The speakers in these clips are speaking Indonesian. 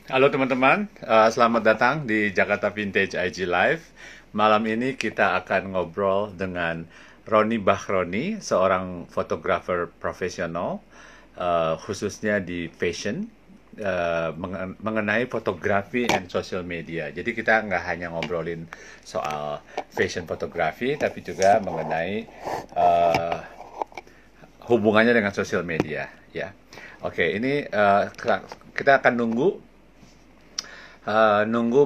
Halo teman-teman, selamat datang di Jakarta Vintage IG Live. Malam ini kita akan ngobrol dengan Roni Bahroni, seorang fotografer profesional, khususnya di fashion, mengenai fotografi dan social media. Jadi kita nggak hanya ngobrolin soal fashion fotografi, tapi juga mengenai uh, hubungannya dengan social media. Ya, oke, ini kita akan nunggu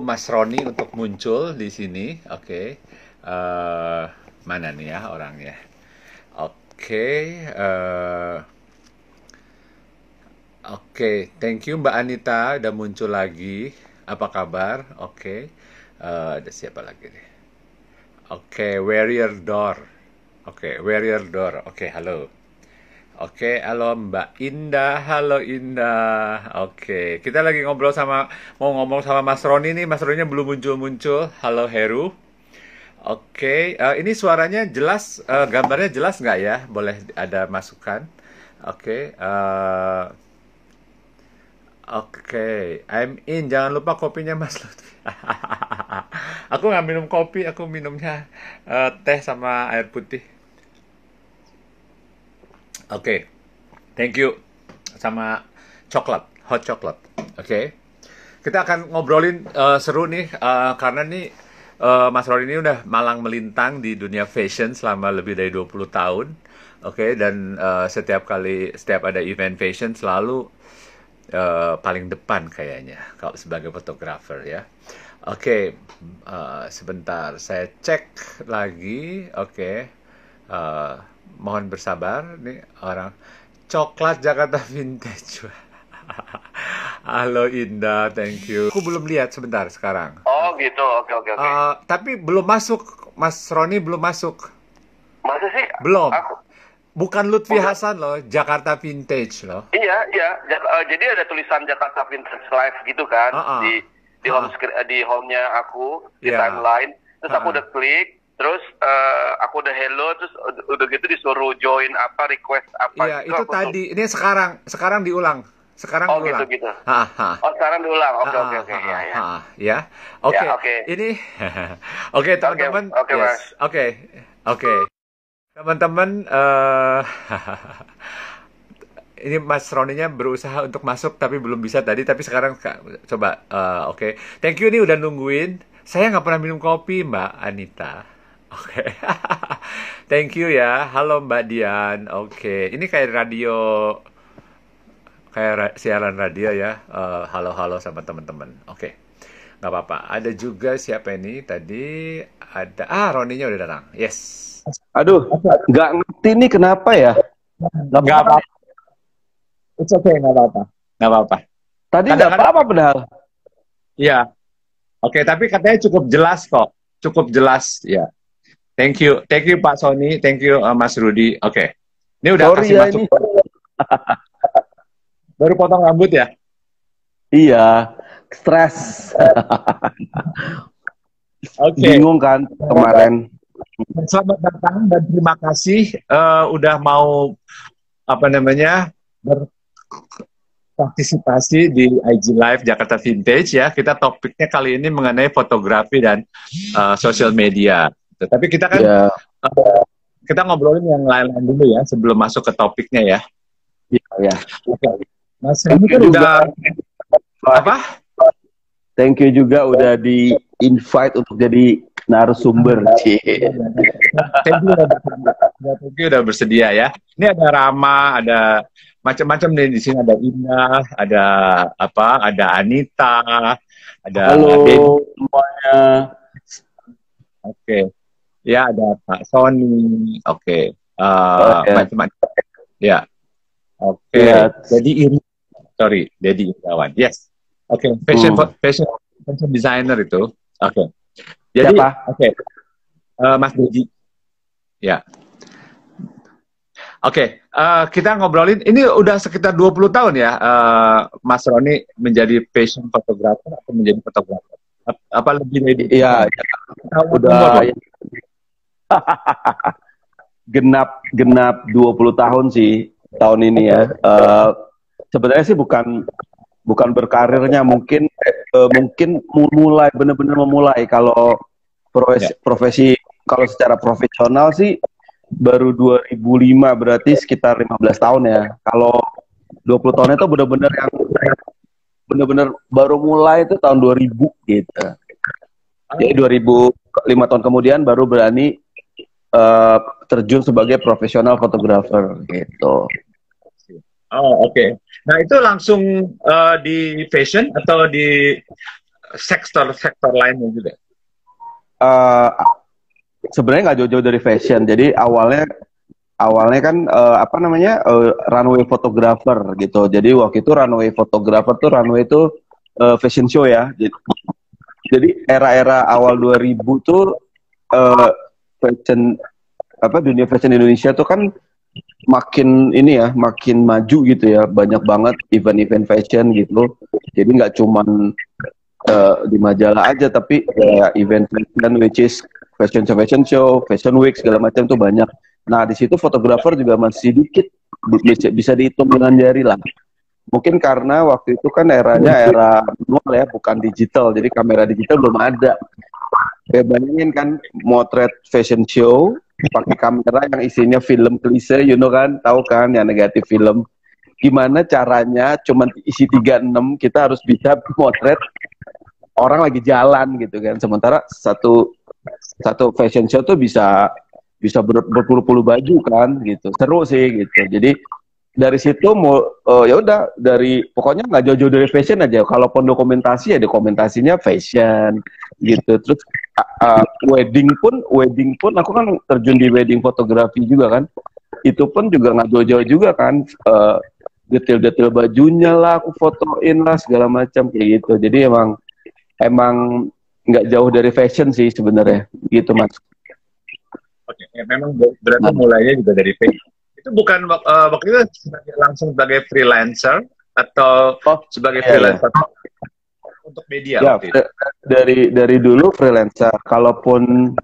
Mas Roni untuk muncul di sini. Oke. Mana nih ya orangnya? Oke. Oke. Thank you Mbak Anita udah muncul lagi. Apa kabar? Oke. Ada siapa lagi nih? Oke, Warrior Door. Oke, Warrior Door. Oke, halo. Oke, halo Mbak Indah, halo Indah. Oke, kita lagi mau ngomong sama Mas Roni nih. Mas Roninya belum muncul-muncul. Halo Heru. Oke, ini suaranya jelas, gambarnya jelas nggak ya? Boleh ada masukan? Oke, oke, I'm in. Jangan lupa kopinya Mas Lutfi. Aku nggak minum kopi, aku minumnya teh sama air putih. Oke, thank you sama coklat, hot coklat. Oke, kita akan ngobrolin seru nih karena nih Mas Roni ini udah malang melintang di dunia fashion selama lebih dari 20 tahun. Oke, dan setiap ada event fashion selalu paling depan kayaknya kalau sebagai fotografer ya. Oke, sebentar saya cek lagi. Oke. Eh, Mohon bersabar nih orang coklat Jakarta Vintage. Halo Indah, thank you. Aku belum lihat sebentar sekarang. Oh gitu, oke oke oke. Tapi belum masuk, Mas Roni belum masuk. Masa sih? Belum. Aku, Bukan Lutfi udah. Hasan loh, Jakarta Vintage loh. Iya iya. Jadi ada tulisan Jakarta Vintage Live gitu kan Ah, ah. di home Ah, di home-nya aku di ya. timeline. Terus Ah, aku ah. udah klik, terus aku udah hello, terus udah gitu disuruh join apa request apa Iya, gitu. itu Aku tuh. tadi. Ini sekarang diulang. Sekarang Oh gitu diulang. gitu. Ah, ah. Oh sekarang diulang. Oke oke Ah, oke. ah, Iya ah, iya. ah, ya. Ya Oke, oke. ini oke Oke teman-teman. oke Yes, Mas. oke, oke. Teman-teman, ini Mas Roninya berusaha untuk masuk tapi belum bisa tadi. Tapi sekarang coba, oke. Thank you nih udah nungguin. Saya nggak pernah minum kopi, Mbak Anita. Oke, thank you ya. Halo Mbak Dian. Oke, ini kayak radio, kayak siaran radio ya. Halo-halo sama teman-teman. Oke, nggak apa-apa. Ada juga siapa ini tadi? Ada, Roninya udah datang. Yes. Aduh, nggak ngerti nih kenapa ya. Nggak apa-apa. It's okay, nggak apa-apa. Nggak apa-apa. Tadi nggak Kadang-kadang, apa-apa padahal. iya. Oke, tapi katanya cukup jelas kok. Cukup jelas, ya. Thank you Pak Sony, thank you Mas Rudi. Oke, ini udah Sorry kasih ya masuk. ini. Baru potong rambut ya? Iya, stres. Oke, Bingung kan kemarin. selamat datang dan terima kasih udah mau apa namanya berpartisipasi di IG Live Jakarta Vintage ya. Kita topiknya kali ini mengenai fotografi dan social media. Tapi kita kan Ya, kita ngobrolin yang lain-lain dulu ya sebelum masuk ke topiknya ya. ya. Oke. Mas Thank ini you kan juga. udah apa? Thank you juga udah di invite untuk jadi narasumber. Cie. Thank you udah bersedia ya. Ini ada Rama, ada macam-macam nih di sini, ada Indah, ada apa? Ada Anita, ada Dedi. Halo semuanya. Oke. Ya, ada Pak Sony. Oke. Oh, ya. Macam-macam. Ya. Oke. Ya. Dedi Irawan. Yes. Oke. Fashion designer itu. Oke. Jadi, Siapa? oke. Mas Dedi. Ya. Oke, kita ngobrolin, ini udah sekitar 20 tahun ya, Mas Roni menjadi fashion photographer atau menjadi fotografer? Apa lebih dari Iya, udah genap 20 tahun sih tahun ini ya. Sebenarnya sih bukan bukan berkarirnya, mungkin mungkin mulai benar-benar memulai. Kalau profesi kalau secara profesional sih baru 2005, berarti sekitar 15 tahun ya. Kalau 20 tahun itu benar-benar yang benar-benar baru mulai itu tahun 2000 gitu. Jadi 2005 tahun kemudian baru berani terjun sebagai profesional fotografer gitu. Oh, oke. Nah, itu langsung di fashion atau di sektor-sektor lainnya juga? Sebenarnya nggak jauh-jauh dari fashion. Jadi awalnya kan apa namanya runway photographer gitu. Jadi waktu itu runway photographer tuh runway itu fashion show ya. Jadi era-era awal 2000 tuh fashion dunia fashion Indonesia tuh kan makin ini ya, makin maju gitu ya, banyak banget event-event fashion gitu. Jadi nggak cuman di majalah aja, tapi event fashion, which is fashion show, fashion week segala macam tuh banyak. Nah di situ fotografer juga masih dikit, bisa dihitung dengan jari lah. Mungkin karena waktu itu kan eranya era manual ya, bukan digital, jadi kamera digital belum ada. Kayak bayangin kan, motret fashion show pakai kamera yang isinya film klise, you know kan, tahu kan yang negatif film. Gimana caranya cuman isi 36 kita harus bisa motret orang lagi jalan gitu kan. Sementara satu fashion show tuh bisa berpuluh-puluh baju kan gitu. Seru sih gitu. Jadi dari situ ya udah, dari pokoknya nggak jauh-jauh dari fashion aja. Kalaupun dokumentasi ya dokumentasinya fashion gitu. Terus wedding pun aku kan terjun di wedding fotografi juga kan. Itu pun juga nggak jauh-jauh juga kan. Detail-detail bajunya lah aku fotoin lah segala macam kayak gitu. Jadi emang nggak jauh dari fashion sih sebenarnya gitu Mas. Oke, ya, memang berarti mulainya juga dari fashion. Itu bukan waktu itu langsung sebagai freelancer atau sebagai freelancer untuk media? Ya, dari dulu freelancer. Kalaupun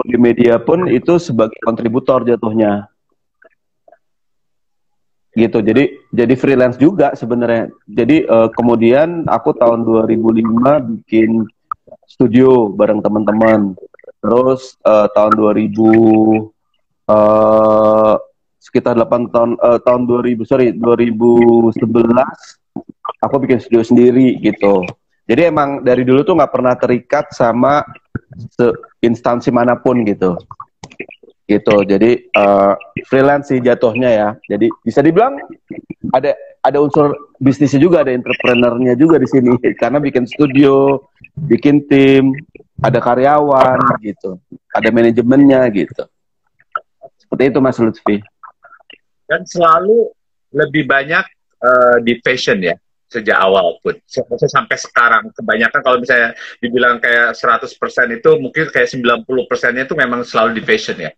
di media pun itu sebagai kontributor jatuhnya. Gitu. Jadi freelance juga sebenarnya. Jadi kemudian aku tahun 2005 bikin studio bareng teman-teman. Terus tahun 2000 sekitar 8 tahun 2011 aku bikin studio sendiri gitu. Jadi emang dari dulu tuh nggak pernah terikat sama instansi manapun gitu. Jadi freelance sih jatuhnya ya. Jadi bisa dibilang ada unsur bisnisnya juga, ada entrepreneurnya juga di sini karena bikin studio, bikin tim, ada karyawan gitu, ada manajemennya gitu. Seperti itu Mas Lutfi. Dan selalu lebih banyak di fashion ya, sejak awal pun. Sampai sekarang, kebanyakan kalau misalnya dibilang kayak 100% itu, mungkin kayak 90%-nya itu memang selalu di fashion ya?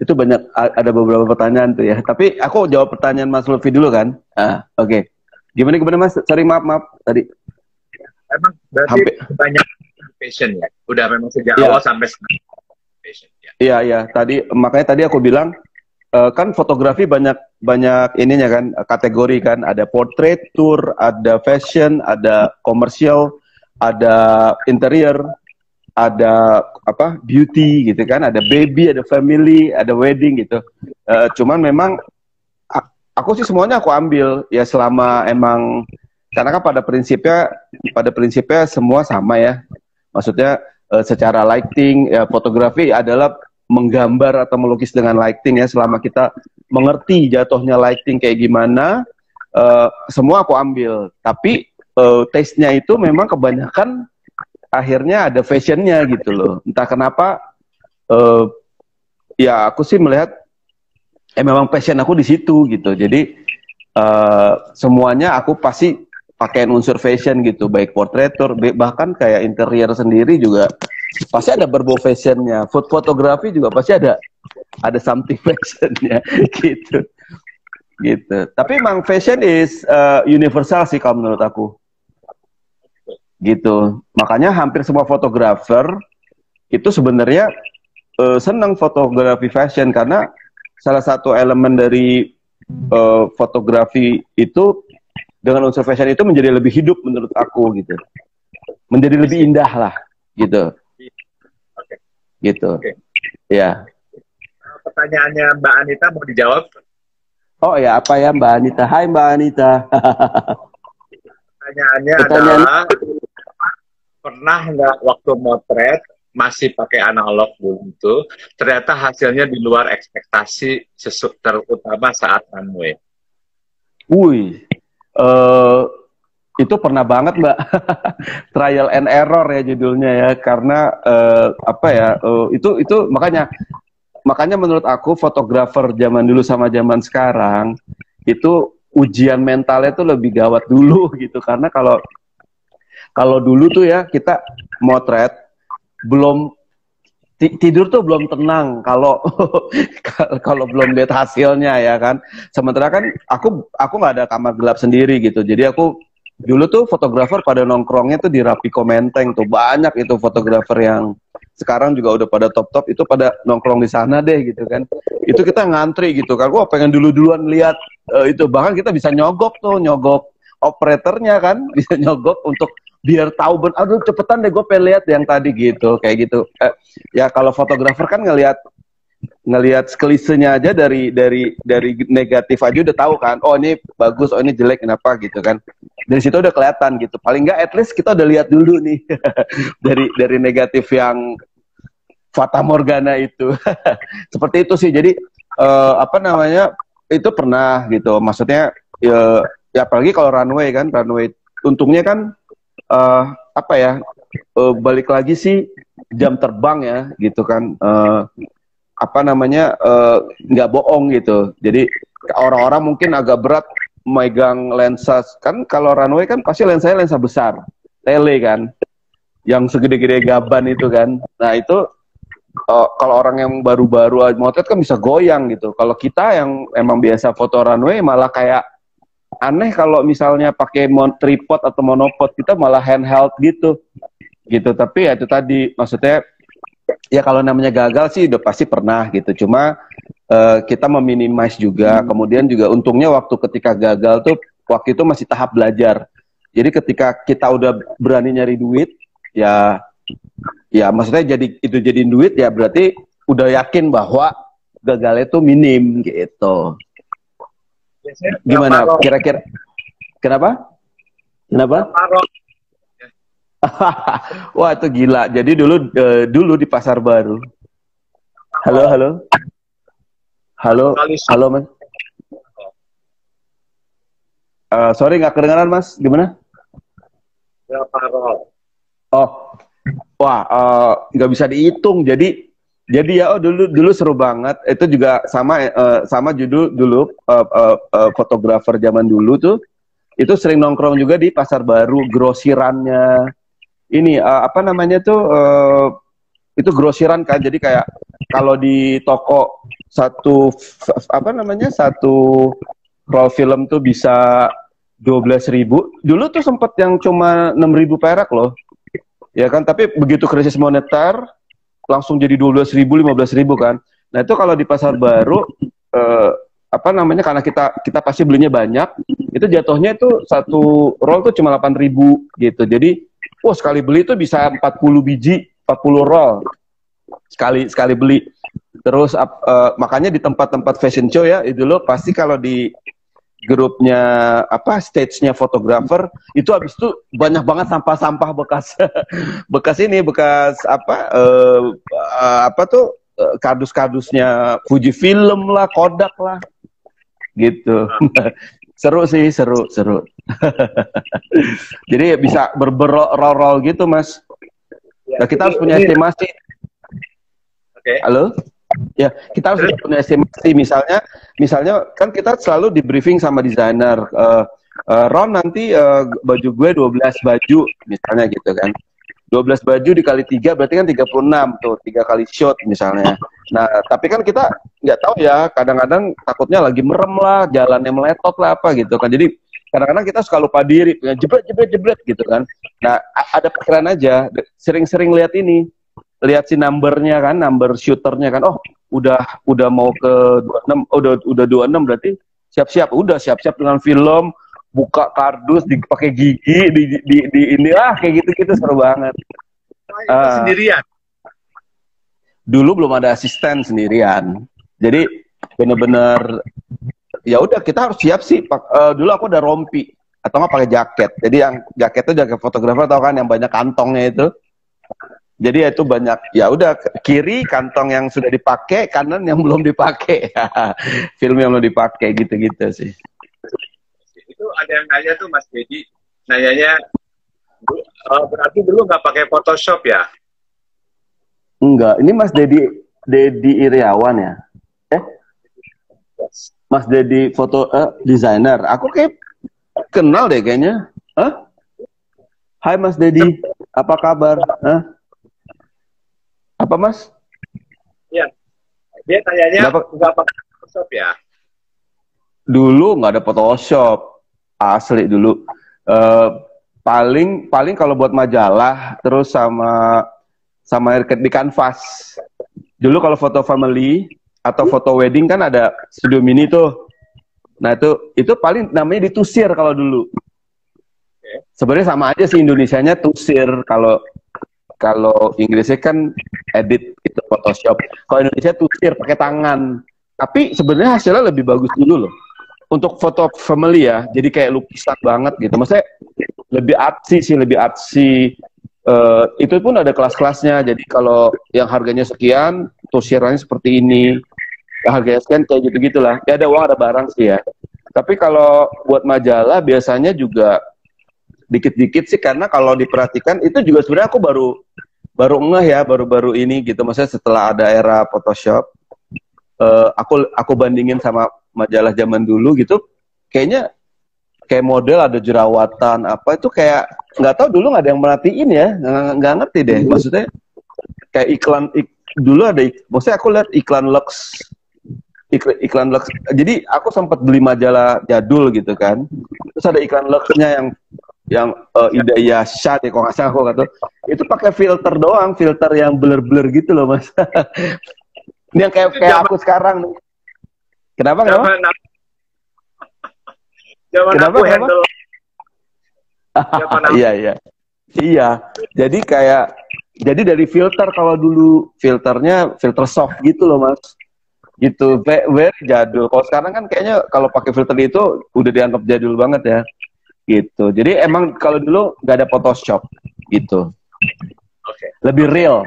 Itu banyak, ada beberapa pertanyaan tuh ya. Tapi aku jawab pertanyaan Mas Lutfi dulu kan? Oke. Gimana Mas? Sorry, maaf tadi. Emang berarti banyak fashion ya? Udah memang sejak awal sampai sekarang. Iya. Makanya tadi aku bilang kan fotografi banyak ininya kan, kategori kan, ada portrait, tour, ada fashion, ada komersial, ada interior, ada beauty gitu kan, ada baby, ada family, ada wedding gitu. Cuman memang aku sih semuanya aku ambil ya, selama emang, karena kan pada prinsipnya semua sama ya. Maksudnya secara lighting ya, fotografi adalah menggambar atau melukis dengan lighting ya. Selama kita mengerti jatuhnya lighting kayak gimana, semua aku ambil. Tapi taste-nya itu memang kebanyakan akhirnya ada fashionnya gitu loh. Entah kenapa, ya aku sih melihat memang passion aku di situ gitu. Jadi semuanya aku pasti pakai unsur fashion gitu, baik portraitur, bahkan kayak interior sendiri juga pasti ada berbau fashionnya. Food fotografi juga pasti ada something fashionnya gitu. Tapi emang fashion is universal sih kalau menurut aku. Gitu. Makanya hampir semua fotografer itu sebenarnya senang fotografi fashion, karena salah satu elemen dari fotografi itu dengan unsur fashion itu menjadi lebih hidup menurut aku gitu. Menjadi lebih indah lah gitu. Oke. Gitu. Oke. Ya. Pertanyaannya Mbak Anita mau dijawab? Oh ya, apa ya Mbak Anita? Hai Mbak Anita. Pertanyaannya adalah, pernah nggak waktu motret masih pakai analog dulu itu, ternyata hasilnya di luar ekspektasi, terutama saat runway? Wih, itu pernah banget Mbak. Trial and error ya judulnya ya, karena apa ya, itu makanya menurut aku fotografer zaman dulu sama zaman sekarang itu ujian mentalnya tuh lebih gawat dulu gitu, karena kalau dulu tuh ya kita motret belum tidur tuh belum tenang kalau kalau belum lihat hasilnya ya kan. Sementara kan aku nggak ada kamar gelap sendiri gitu, jadi aku dulu tuh fotografer pada nongkrongnya tuh di Rapiko Menteng tuh, banyak itu fotografer yang sekarang juga udah pada top itu pada nongkrong di sana deh gitu kan. Itu kita ngantri gitu kan, gua pengen duluan lihat itu, bahkan kita bisa nyogok operatornya kan, bisa nyogok untuk biar tahu aduh cepetan deh gue pengen lihat yang tadi gitu, kayak gitu. Ya kalau fotografer kan ngelihat sekelisenya aja dari negatif aja udah tahu kan, oh ini bagus, oh ini jelek, kenapa gitu kan. Dari situ udah kelihatan gitu, paling nggak at least kita udah lihat dulu nih dari negatif yang Fata Morgana itu. Seperti itu sih. Jadi apa namanya, itu pernah gitu, maksudnya ya apalagi kalau runway untungnya kan apa ya, balik lagi sih jam terbang ya gitu kan, apa namanya, nggak bohong gitu. Jadi orang-orang mungkin agak berat megang lensa kan, kalau runway kan pasti lensanya lensa besar tele kan, yang segede-gede gaban itu kan. Nah itu kalau orang yang baru-baru motret kan bisa goyang gitu. Kalau kita yang emang biasa foto runway malah kayak aneh kalau misalnya pakai tripod atau monopod, kita malah handheld gitu. Tapi ya itu tadi, maksudnya ya kalau namanya gagal sih udah pasti pernah gitu. Cuma kita meminimize juga. Kemudian juga untungnya waktu ketika gagal tuh waktu itu masih tahap belajar. Jadi ketika kita udah berani nyari duit, ya maksudnya jadiin duit ya berarti udah yakin bahwa gagalnya tuh minim gitu. Gimana kira-kira? Kenapa? Wah itu gila. Jadi dulu di Pasar Baru. Halo Mas. Sorry nggak kedengaran Mas. Gimana? Oh, wah nggak bisa dihitung. Jadi ya dulu seru banget. Itu juga sama judul dulu fotografer zaman dulu tuh itu sering nongkrong juga di Pasar Baru, grosirannya. Ini apa namanya tuh, itu grosiran kan. Jadi kayak kalau di toko satu roll film tuh bisa 12.000. Dulu tuh sempet yang cuma 6.000 perak loh. Ya kan, tapi begitu krisis moneter langsung jadi 12.000, 15.000 kan. Nah itu kalau di Pasar Baru apa namanya, karena kita pasti belinya banyak, itu jatuhnya itu satu roll tuh cuma 8.000 gitu. Jadi sekali beli tuh bisa 40 biji, 40 roll sekali beli. Terus makanya di tempat-tempat fashion show ya, itu lo pasti kalau di grupnya stage-nya fotografer itu habis itu banyak banget sampah-sampah bekas kardus-kardusnya Fujifilm lah, Kodak lah gitu. Seru sih, seru. Jadi ya bisa berroll gitu Mas. Nah, kita harus punya estimasi. Halo? Ya, kita harus punya estimasi. Misalnya kan kita selalu di briefing sama desainer. Ron nanti baju gue 12 baju misalnya gitu kan. 12 baju dikali 3 berarti kan 36 tuh, 3 kali shot misalnya. Nah, tapi kan kita nggak tahu ya, kadang-kadang takutnya lagi merem lah, jalannya meletot lah apa gitu kan. Jadi kadang-kadang kita suka lupa diri, jebret gitu kan. Nah, ada pikiran aja, sering-sering lihat si number shooternya kan. Oh, udah mau ke 26, udah 26 berarti siap-siap dengan film, buka kardus dipakai gigi di ini kayak gitu-gitu seru banget. Itu sendirian. Dulu belum ada asisten sendirian. Jadi bener-bener ya udah kita harus siap sih. Dulu aku udah rompi atau nggak pakai jaket. Jadi yang jaket itu jaket fotografer tau kan yang banyak kantongnya itu. Jadi itu banyak ya udah kiri kantong yang sudah dipakai, kanan yang belum dipakai. Film yang belum dipakai gitu-gitu sih. Itu ada yang nanya tuh Mas Dedi, nanyanya berarti dulu nggak pakai Photoshop ya? Enggak, ini Mas Dedi Iriawan ya? Mas Dedi foto desainer. Aku kayak kenal deh kayaknya. Hah? Hai Mas Dedi, apa kabar? Hah? Apa Mas? Iya, dia tanyanya nggak pakai Photoshop ya? Dulu nggak ada Photoshop, asli dulu. Paling kalau buat majalah, terus sama di kanvas. Dulu kalau foto family atau foto wedding kan ada studio mini tuh. Nah itu paling namanya ditusir kalau dulu. Sebenarnya sama aja sih Indonesianya tusir, kalau Inggrisnya kan edit itu Photoshop. Kalau Indonesia tusir pakai tangan. Tapi sebenarnya hasilnya lebih bagus dulu loh. Untuk foto family ya, jadi kayak lukisan banget gitu. Maksudnya lebih artsy. Itu pun ada kelas-kelasnya. Jadi kalau yang harganya sekian, tusirannya seperti ini. Harganya sekian kayak gitu-gitulah. Ya ada uang ada barang sih ya. Tapi kalau buat majalah biasanya juga dikit-dikit sih, karena kalau diperhatikan itu juga sebenarnya aku baru ngeh ya, baru ini gitu. Maksudnya setelah ada era Photoshop, aku bandingin sama majalah zaman dulu gitu, kayaknya kayak model ada jerawatan apa itu kayak nggak tahu, dulu nggak ada yang merhatiin ya, nggak ngerti deh. Maksudnya kayak dulu ada, maksudnya aku lihat iklan Lux. Jadi aku sempat beli majalah jadul gitu kan, terus ada iklan Luxnya yang Ida Yasha deh kalau nggak salah, aku kata itu pakai filter doang, filter yang blur gitu loh Mas. Ini yang kayak aku sekarang nih. Kenapa? Zaman aku handle. Iya. Jadi dari filter, kalau dulu filternya filter soft gitu loh Mas. Gitu, very jadul. Kalau sekarang kan kayaknya kalau pakai filter itu udah dianggap jadul banget ya. Gitu. Jadi emang kalau dulu nggak ada Photoshop gitu. Lebih real.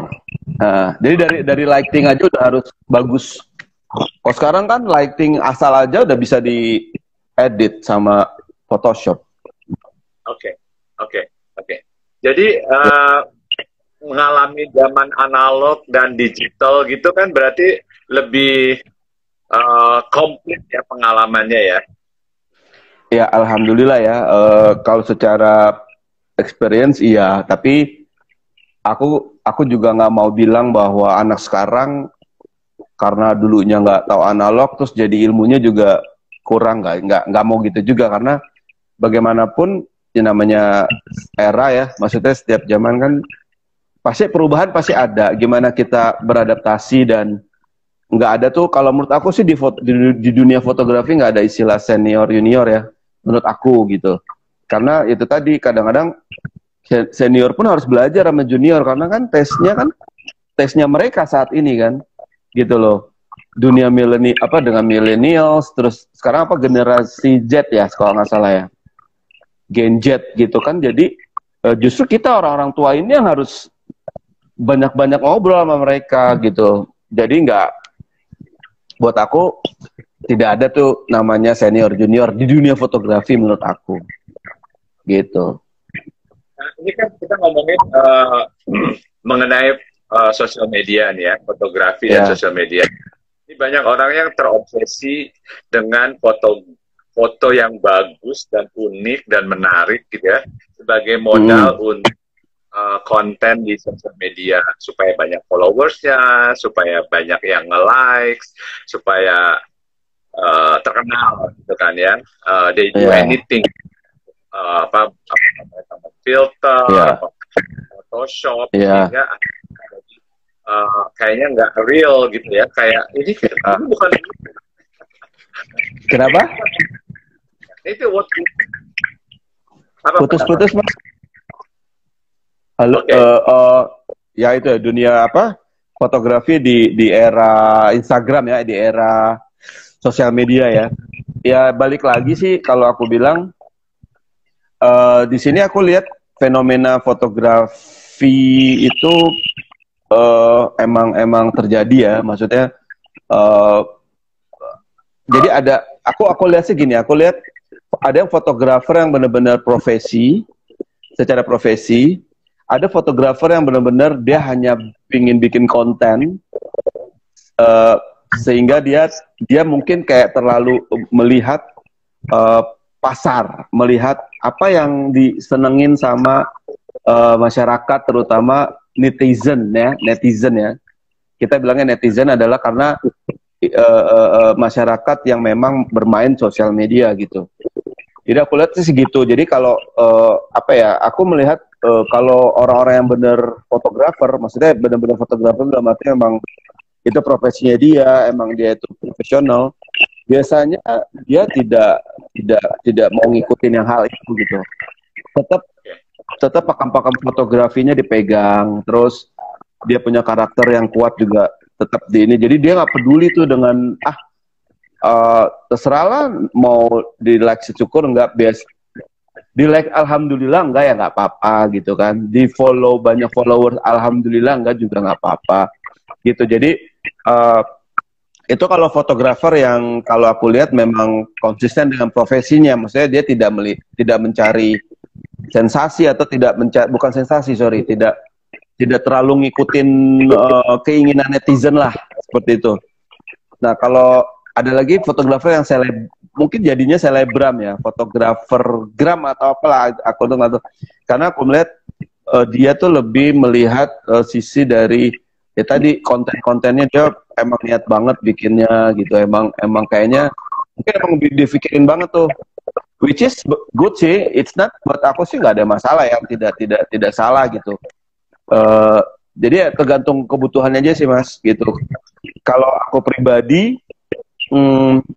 Jadi dari lighting aja udah harus bagus. Kalau sekarang kan lighting asal aja udah bisa diedit sama Photoshop. Oke. Jadi mengalami zaman analog dan digital gitu kan berarti lebih komplit ya pengalamannya ya. Ya alhamdulillah ya. Kalau secara experience iya, tapi aku juga nggak mau bilang bahwa anak sekarang karena dulunya nggak tahu analog terus jadi ilmunya juga kurang, nggak mau gitu juga, karena bagaimanapun ya namanya era ya, maksudnya setiap zaman kan pasti perubahan pasti ada, gimana kita beradaptasi. Dan nggak ada tuh, kalau menurut aku sih di dunia fotografi nggak ada istilah senior junior ya, menurut aku gitu. Karena itu tadi kadang-kadang senior pun harus belajar sama junior, karena kan tesnya mereka saat ini kan gitu loh. Dunia dengan millennials, terus sekarang generasi Z ya kalau nggak salah ya, Gen Z gitu kan. Jadi justru kita orang-orang tua ini yang harus banyak-banyak ngobrol sama mereka gitu. Jadi buat aku tidak ada tuh namanya senior junior di dunia fotografi menurut aku gitu. Nah, ini kan kita ngomongin mengenai sosial media nih ya, fotografi dan sosial media. Ini banyak orang yang terobsesi dengan foto yang bagus dan unik dan menarik gitu ya, sebagai modal untuk konten di sosial media, supaya banyak followersnya, supaya banyak yang nge-likes, supaya terkenal gitu kan ya. They do anything, filter, Photoshop, sehingga kayaknya nggak real gitu ya. Kayak ini bukan Kenapa? itu what apa Putus-putus Mas. Halo, Oke. ya itu ya, dunia apa? Fotografi di era Instagram ya, di era sosial media ya. Ya balik lagi sih kalau aku bilang di sini aku lihat fenomena fotografi itu emang terjadi ya. Maksudnya jadi aku lihat sih gini, aku lihat ada yang fotografer yang benar-benar secara profesi, ada fotografer yang benar-benar dia hanya ingin bikin konten, sehingga dia mungkin kayak terlalu melihat pasar, melihat apa yang disenengin sama masyarakat, terutama netizen ya. Kita bilangnya netizen adalah karena masyarakat yang memang bermain sosial media gitu. Jadi aku lihat sih segitu. Jadi kalau aku melihat kalau orang-orang yang benar fotografer, maksudnya benar-benar fotografer dalam arti emang itu profesinya dia, emang dia itu profesional. Biasanya dia tidak mau ngikutin yang hal itu gitu. Tetap pakam-pakam fotografinya dipegang, terus dia punya karakter yang kuat juga tetap di ini. Jadi dia nggak peduli tuh dengan terserah lah mau di like secukur nggak, di like alhamdulillah enggak ya nggak apa-apa gitu kan, di follow banyak followers alhamdulillah enggak juga nggak apa-apa gitu. Jadi itu kalau fotografer yang kalau aku lihat memang konsisten dengan profesinya, maksudnya dia tidak mencari sensasi atau bukan sensasi, tidak terlalu ngikutin keinginan netizen lah, seperti itu. Nah, kalau ada lagi fotografer yang mungkin jadinya selebgram ya, fotografer gram atau apalah, aku tuh nggak tahu. Karena aku melihat dia tuh lebih melihat sisi dari ya tadi konten-kontennya, dia emang niat banget bikinnya gitu, emang kayaknya mungkin emang dipikirin banget tuh, which is good sih, it's not, buat aku sih nggak ada masalah ya, tidak salah gitu. Jadi ya tergantung kebutuhannya aja sih Mas gitu. Kalau aku pribadi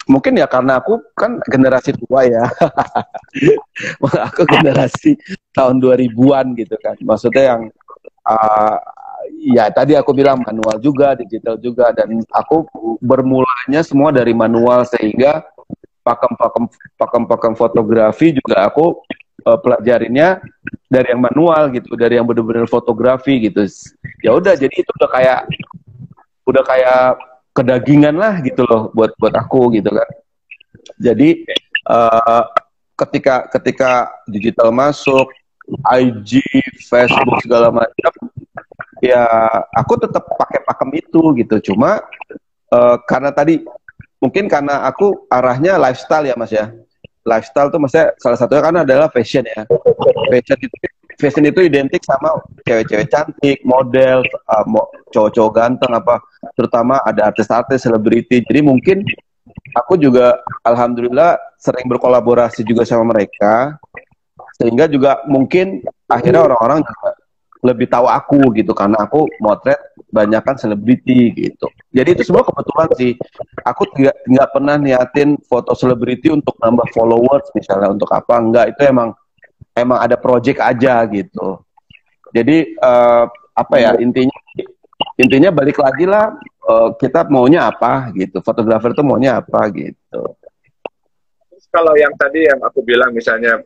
mungkin ya karena aku kan generasi tua ya. Aku generasi tahun 2000-an gitu kan. Maksudnya yang ya tadi aku bilang manual juga, digital juga, dan aku bermulanya semua dari manual, sehingga pakem fotografi juga aku pelajarinnya dari yang manual gitu, dari yang benar-benar fotografi gitu. Ya udah, jadi itu udah kayak kedagingan lah gitu loh buat aku gitu kan. Jadi ketika digital masuk, IG, Facebook segala macam, ya aku tetap pakai pakem itu gitu. Cuma karena tadi mungkin karena aku arahnya lifestyle ya Mas ya. Lifestyle tuh maksudnya salah satunya kan adalah fashion ya. Fashion itu identik sama cewek-cewek cantik, model, cowok-cowok ganteng, terutama ada artis-artis, selebriti. Jadi mungkin aku juga alhamdulillah sering berkolaborasi juga sama mereka, sehingga juga mungkin akhirnya orang-orang juga lebih tahu aku gitu, karena aku motret banyakkan selebriti gitu. Jadi itu semua kebetulan sih. Aku nggak pernah niatin foto selebriti untuk nambah followers misalnya, untuk apa, enggak. Itu emang ada project aja gitu. Jadi intinya balik lagi lah, kita maunya apa gitu, fotografer tuh maunya apa gitu. Kalau yang tadi yang aku bilang misalnya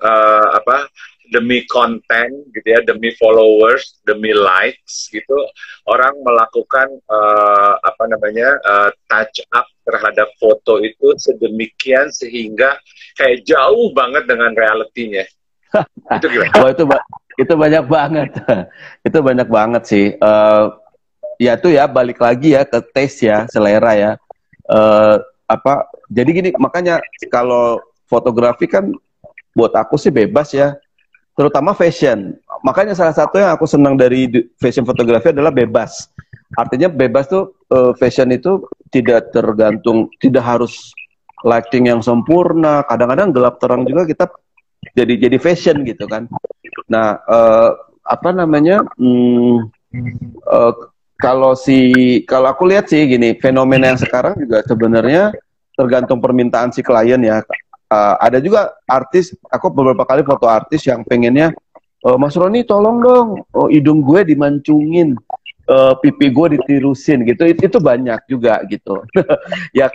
demi konten gitu ya, demi followers, demi likes gitu, orang melakukan touch up terhadap foto itu sedemikian sehingga kayak jauh banget dengan realitinya. Itu gimana? Oh, itu banyak banget. Itu banyak banget sih. Ya itu ya balik lagi ya ke taste ya, selera ya. Jadi gini, makanya kalau fotografi kan buat aku sih bebas ya, terutama fashion. Makanya salah satu yang aku senang dari fashion fotografi adalah bebas. Artinya bebas tuh, fashion itu tidak tergantung, tidak harus lighting yang sempurna. Kadang-kadang gelap terang juga kita jadi fashion gitu kan. Nah, kalau aku lihat sih gini, fenomena yang sekarang juga sebenarnya tergantung permintaan si klien ya. Ada juga artis, aku beberapa kali foto artis yang pengennya, Mas Roni tolong dong, hidung gue dimancungin, pipi gue ditirusin gitu. Itu banyak juga gitu. Ya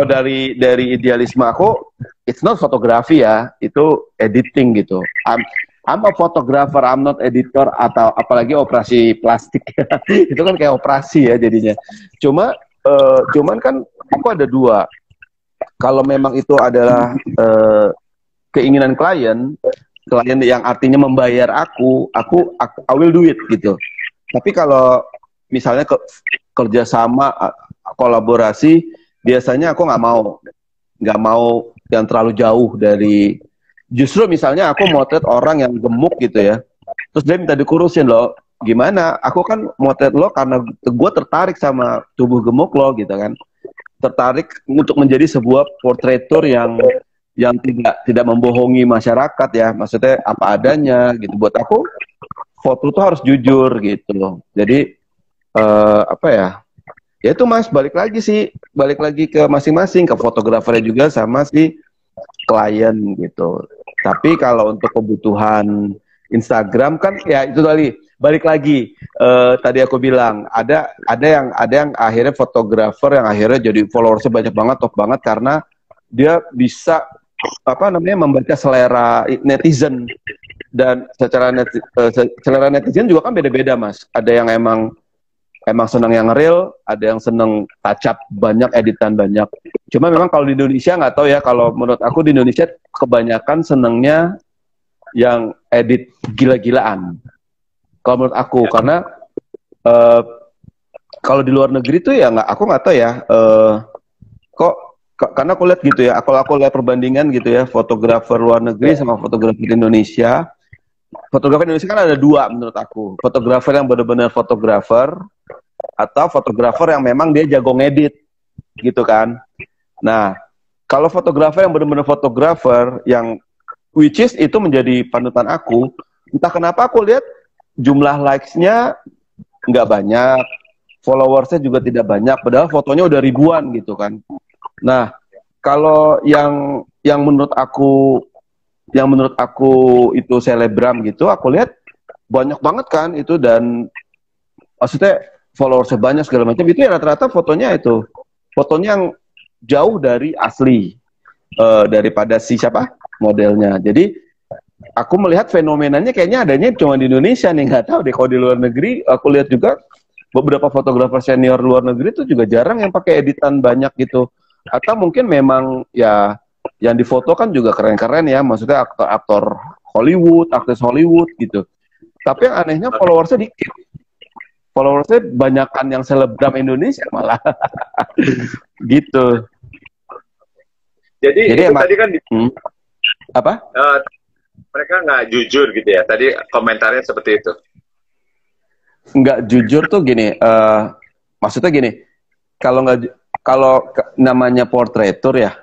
dari idealisme aku, it's not fotografi ya, itu editing gitu. I'm a photographer, I'm not editor, atau apalagi operasi plastik. Itu kan kayak operasi ya jadinya. Cuman kan aku ada dua. Kalau memang itu adalah keinginan klien yang artinya membayar aku I will do it gitu. Tapi kalau misalnya kerjasama, kolaborasi, biasanya aku nggak mau yang terlalu jauh dari. Justru misalnya aku motret orang yang gemuk gitu ya, terus dia minta dikurusin loh, gimana? Aku kan motret lo karena gue tertarik sama tubuh gemuk lo gitu kan, tertarik untuk menjadi sebuah portraitur yang tidak membohongi masyarakat ya, maksudnya apa adanya gitu. Buat aku foto tuh harus jujur gitu loh. Jadi apa ya? Ya itu Mas, balik lagi ke masing-masing, ke fotografernya juga sama si klien gitu. Tapi kalau untuk kebutuhan Instagram kan ya itu tadi balik lagi tadi aku bilang ada yang akhirnya fotografer yang akhirnya jadi followersnya banyak banget, top banget karena dia bisa membaca selera netizen, dan selera netizen juga kan beda-beda Mas. Ada yang emang senang yang real, ada yang senang touch up banyak, editan banyak. Cuma memang kalau di Indonesia nggak tahu ya, kalau menurut aku di Indonesia kebanyakan senangnya yang edit gila-gilaan. Kalau menurut aku, karena kalau di luar negeri tuh ya aku nggak tahu ya. Karena aku lihat gitu ya, kalau aku lihat perbandingan gitu ya, fotografer luar negeri sama fotografer di Indonesia. Fotografer Indonesia kan ada dua menurut aku. Fotografer yang benar-benar fotografer, atau fotografer yang memang dia jago ngedit gitu kan. Nah, kalau fotografer yang benar-benar fotografer yang which is itu menjadi panutan aku, entah kenapa aku lihat jumlah likes-nya nggak banyak, followersnya juga tidak banyak, padahal fotonya udah ribuan gitu kan. Nah, kalau yang menurut aku itu selebgram gitu, aku lihat banyak banget kan itu, dan maksudnya followersnya banyak segala macam, itu ya rata-rata fotonya yang jauh dari asli daripada si siapa modelnya. Jadi aku melihat fenomenanya kayaknya adanya cuma di Indonesia nih, nggak tahu deh kalau di luar negeri. Aku lihat juga beberapa fotografer senior luar negeri itu juga jarang yang pakai editan banyak gitu, atau mungkin memang ya yang difoto kan juga keren-keren ya, maksudnya aktor Hollywood, aktris Hollywood gitu. Tapi yang anehnya followersnya dikit. Followersnya banyakan yang selebgram Indonesia malah. Gitu. Jadi itu emang, tadi kan apa? Mereka nggak jujur gitu ya. Tadi komentarnya seperti itu. Nggak jujur tuh gini. Maksudnya gini. Kalau namanya portraitur ya.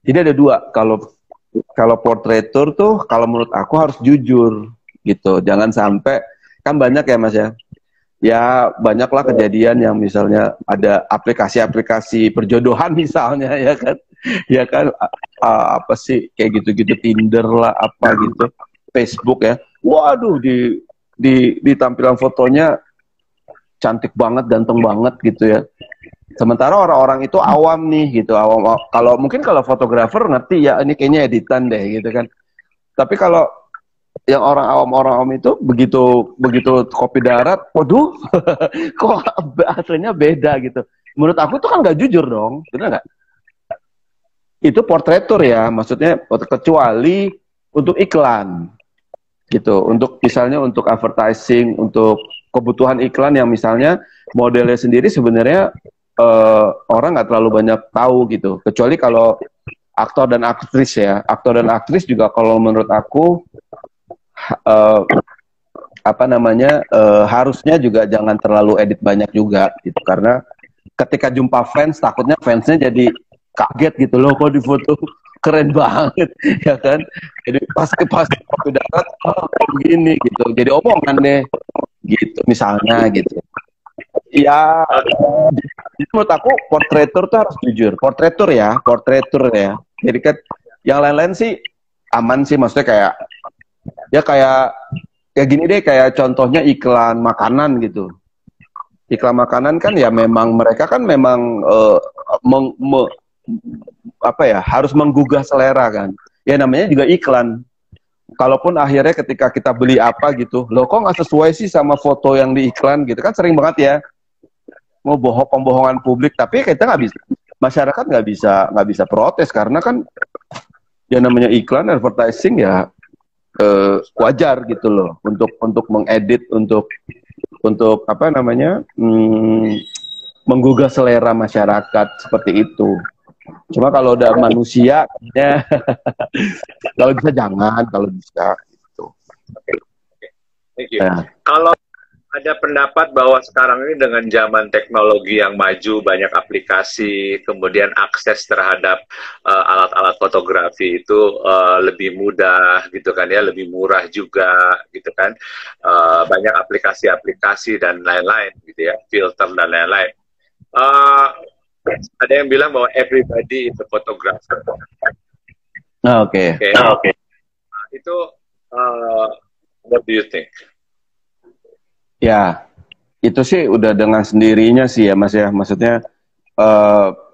Jadi ada dua. Kalau portraitur tuh kalau menurut aku harus jujur gitu. Jangan sampai, kan banyak ya Mas ya. Ya banyaklah kejadian yang misalnya ada aplikasi-aplikasi perjodohan misalnya ya kan apa sih kayak gitu-gitu, Tinder lah apa gitu, Facebook ya, waduh di tampilan fotonya cantik banget, ganteng banget gitu ya, sementara orang-orang itu awam nih gitu, kalau fotografer ngerti ya ini kayaknya editan deh gitu kan, tapi kalau yang orang awam itu begitu kopi darat, waduh, kok aslinya beda gitu. Menurut aku tuh kan nggak jujur dong, bener nggak? Itu portraitur ya, maksudnya kecuali untuk iklan, gitu. Untuk misalnya untuk advertising, untuk kebutuhan iklan yang misalnya modelnya sendiri sebenarnya orang nggak terlalu banyak tahu gitu. Kecuali kalau aktor dan aktris ya, aktor dan aktris juga kalau menurut aku harusnya juga jangan terlalu edit banyak juga gitu, karena ketika jumpa fans takutnya fansnya jadi kaget gitu loh, kok di foto keren banget ya kan, jadi pas kopi darat begini gitu, jadi omongan deh gitu misalnya gitu. Ya, jadi menurut aku portraitur tuh harus jujur. Portraitur ya. Jadi kan yang lain-lain sih aman sih, maksudnya kayak ya kayak gini deh, kayak contohnya iklan makanan gitu. Iklan makanan kan ya memang mereka kan memang apa ya, harus menggugah selera kan. Ya namanya juga iklan. Kalaupun akhirnya ketika kita beli apa gitu, loh kok nggak sesuai sih sama foto yang di iklan gitu kan, sering banget ya mau pembohongan publik, tapi kita nggak bisa, masyarakat nggak bisa protes karena kan ya namanya iklan advertising ya wajar gitu loh untuk mengedit untuk apa namanya menggugah selera masyarakat seperti itu. Cuma kalau udah manusia ya kalau bisa jangan, kalau bisa gitu. Thank you. Kalau ada pendapat bahwa sekarang ini dengan zaman teknologi yang maju, banyak aplikasi, kemudian akses terhadap alat-alat fotografi itu lebih mudah gitu kan ya, lebih murah juga gitu kan, banyak aplikasi-aplikasi dan lain-lain gitu ya, filter dan lain-lain. Ada yang bilang bahwa everybody is a photographer. Oke. Itu what do you think? Ya, itu sih udah dengan sendirinya sih ya Mas ya. Maksudnya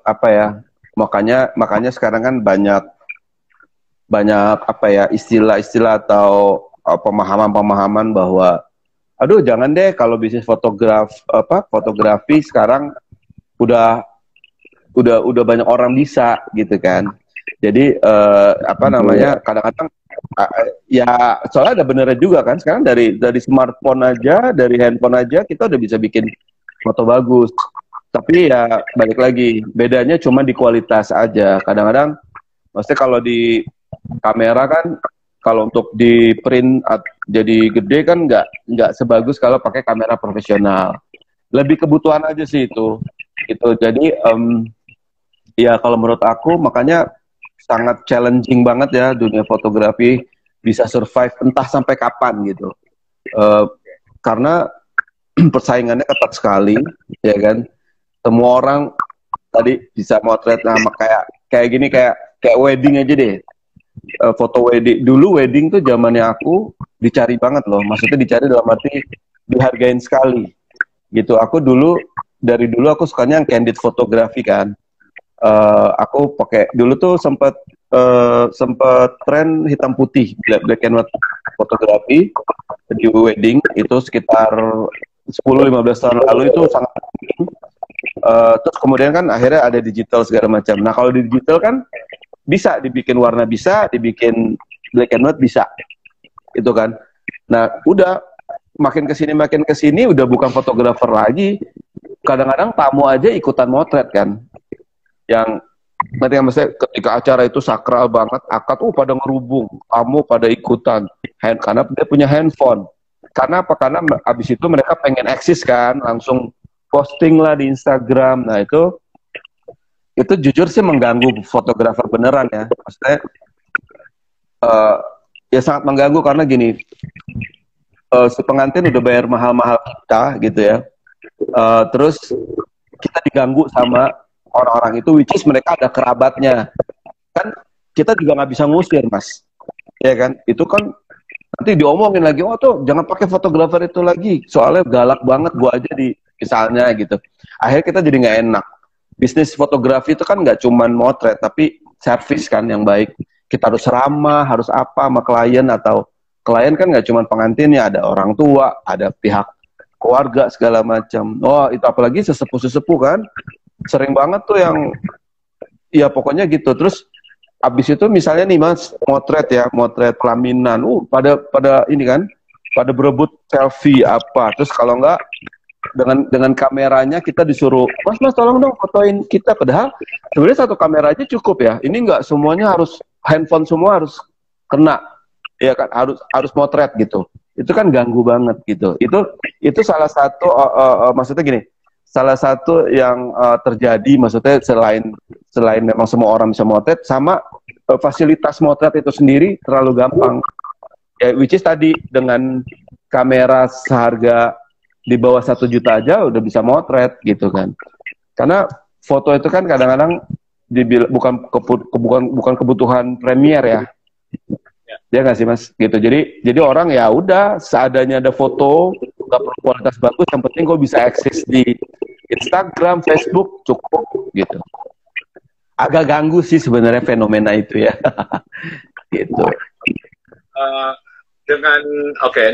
apa ya? Makanya sekarang kan banyak apa ya, istilah-istilah atau pemahaman-pemahaman bahwa aduh jangan deh kalau bisnis fotografi sekarang udah banyak orang bisa gitu kan. Jadi apa namanya, kadang-kadang ya soalnya ada benernya juga kan, sekarang dari smartphone aja, dari handphone aja kita udah bisa bikin foto bagus. Tapi ya balik lagi, bedanya cuma di kualitas aja. Kadang-kadang maksudnya kalau di kamera kan, kalau untuk di print jadi gede kan nggak sebagus kalau pakai kamera profesional. Lebih kebutuhan aja sih itu. Jadi ya kalau menurut aku makanya sangat challenging banget ya dunia fotografi bisa survive entah sampai kapan gitu. Karena persaingannya ketat sekali, ya kan. Semua orang tadi bisa motret, nama kayak gini, kayak wedding aja deh. Foto wedding dulu, wedding tuh zamannya aku dicari banget loh. Maksudnya dicari dalam arti dihargain sekali gitu. Dari dulu aku sukanya yang candid fotografi kan. Aku pakai dulu tuh sempet tren hitam putih, black and white fotografi di wedding itu sekitar 10-15 tahun lalu, itu sangat penting. Terus kemudian kan akhirnya ada digital segala macam. Nah kalau di digital kan bisa dibikin warna, bisa dibikin black and white, bisa itu kan. Nah udah makin kesini udah bukan fotografer lagi. Kadang-kadang tamu aja ikutan motret kan. Yang nanti maksudnya ketika acara itu sakral banget, akad pada ngerubung, tamu pada ikutan, karena dia punya handphone. Karena apa? Karena abis itu mereka pengen eksis kan, langsung posting lah di Instagram. Nah itu jujur sih mengganggu fotografer beneran ya. Maksudnya ya sangat mengganggu karena gini, si pengantin udah bayar mahal-mahal kita gitu ya, terus kita diganggu sama orang-orang itu, which is mereka ada kerabatnya kan, kita juga nggak bisa ngusir Mas, ya kan. Itu kan nanti diomongin lagi, oh tuh jangan pakai fotografer itu lagi, soalnya galak banget gua aja di misalnya gitu. Akhirnya kita jadi nggak enak. Bisnis fotografi itu kan nggak cuman motret, tapi servis kan yang baik. Kita harus ramah, harus apa sama klien, atau klien kan nggak cuman pengantinnya, ada orang tua, ada pihak keluarga segala macam. Oh itu apalagi sesepuh-sesepuh kan, sering banget tuh yang ya pokoknya gitu. Terus abis itu misalnya nih Mas, motret pelaminan, pada ini kan, pada berebut selfie apa. Terus kalau enggak dengan kameranya kita disuruh, mas tolong dong fotoin kita, padahal sebenarnya satu kamera aja cukup ya. Ini enggak semuanya harus handphone, semua harus kena, ya kan, harus motret gitu. Itu kan ganggu banget gitu. Itu salah satu maksudnya gini, salah satu yang terjadi, maksudnya selain memang semua orang bisa motret, sama fasilitas motret itu sendiri terlalu gampang. Ya, which is tadi dengan kamera seharga di bawah 1 juta aja udah bisa motret gitu kan. Karena foto itu kan kadang-kadang bukan kebutuhan premier ya. Ya nggak sih Mas? Gitu. Jadi orang ya udah seadanya ada foto, nggak perlu kualitas bagus, yang penting gue bisa akses di Instagram, Facebook cukup gitu. Agak ganggu sih sebenarnya fenomena itu ya. Gitu. Dengan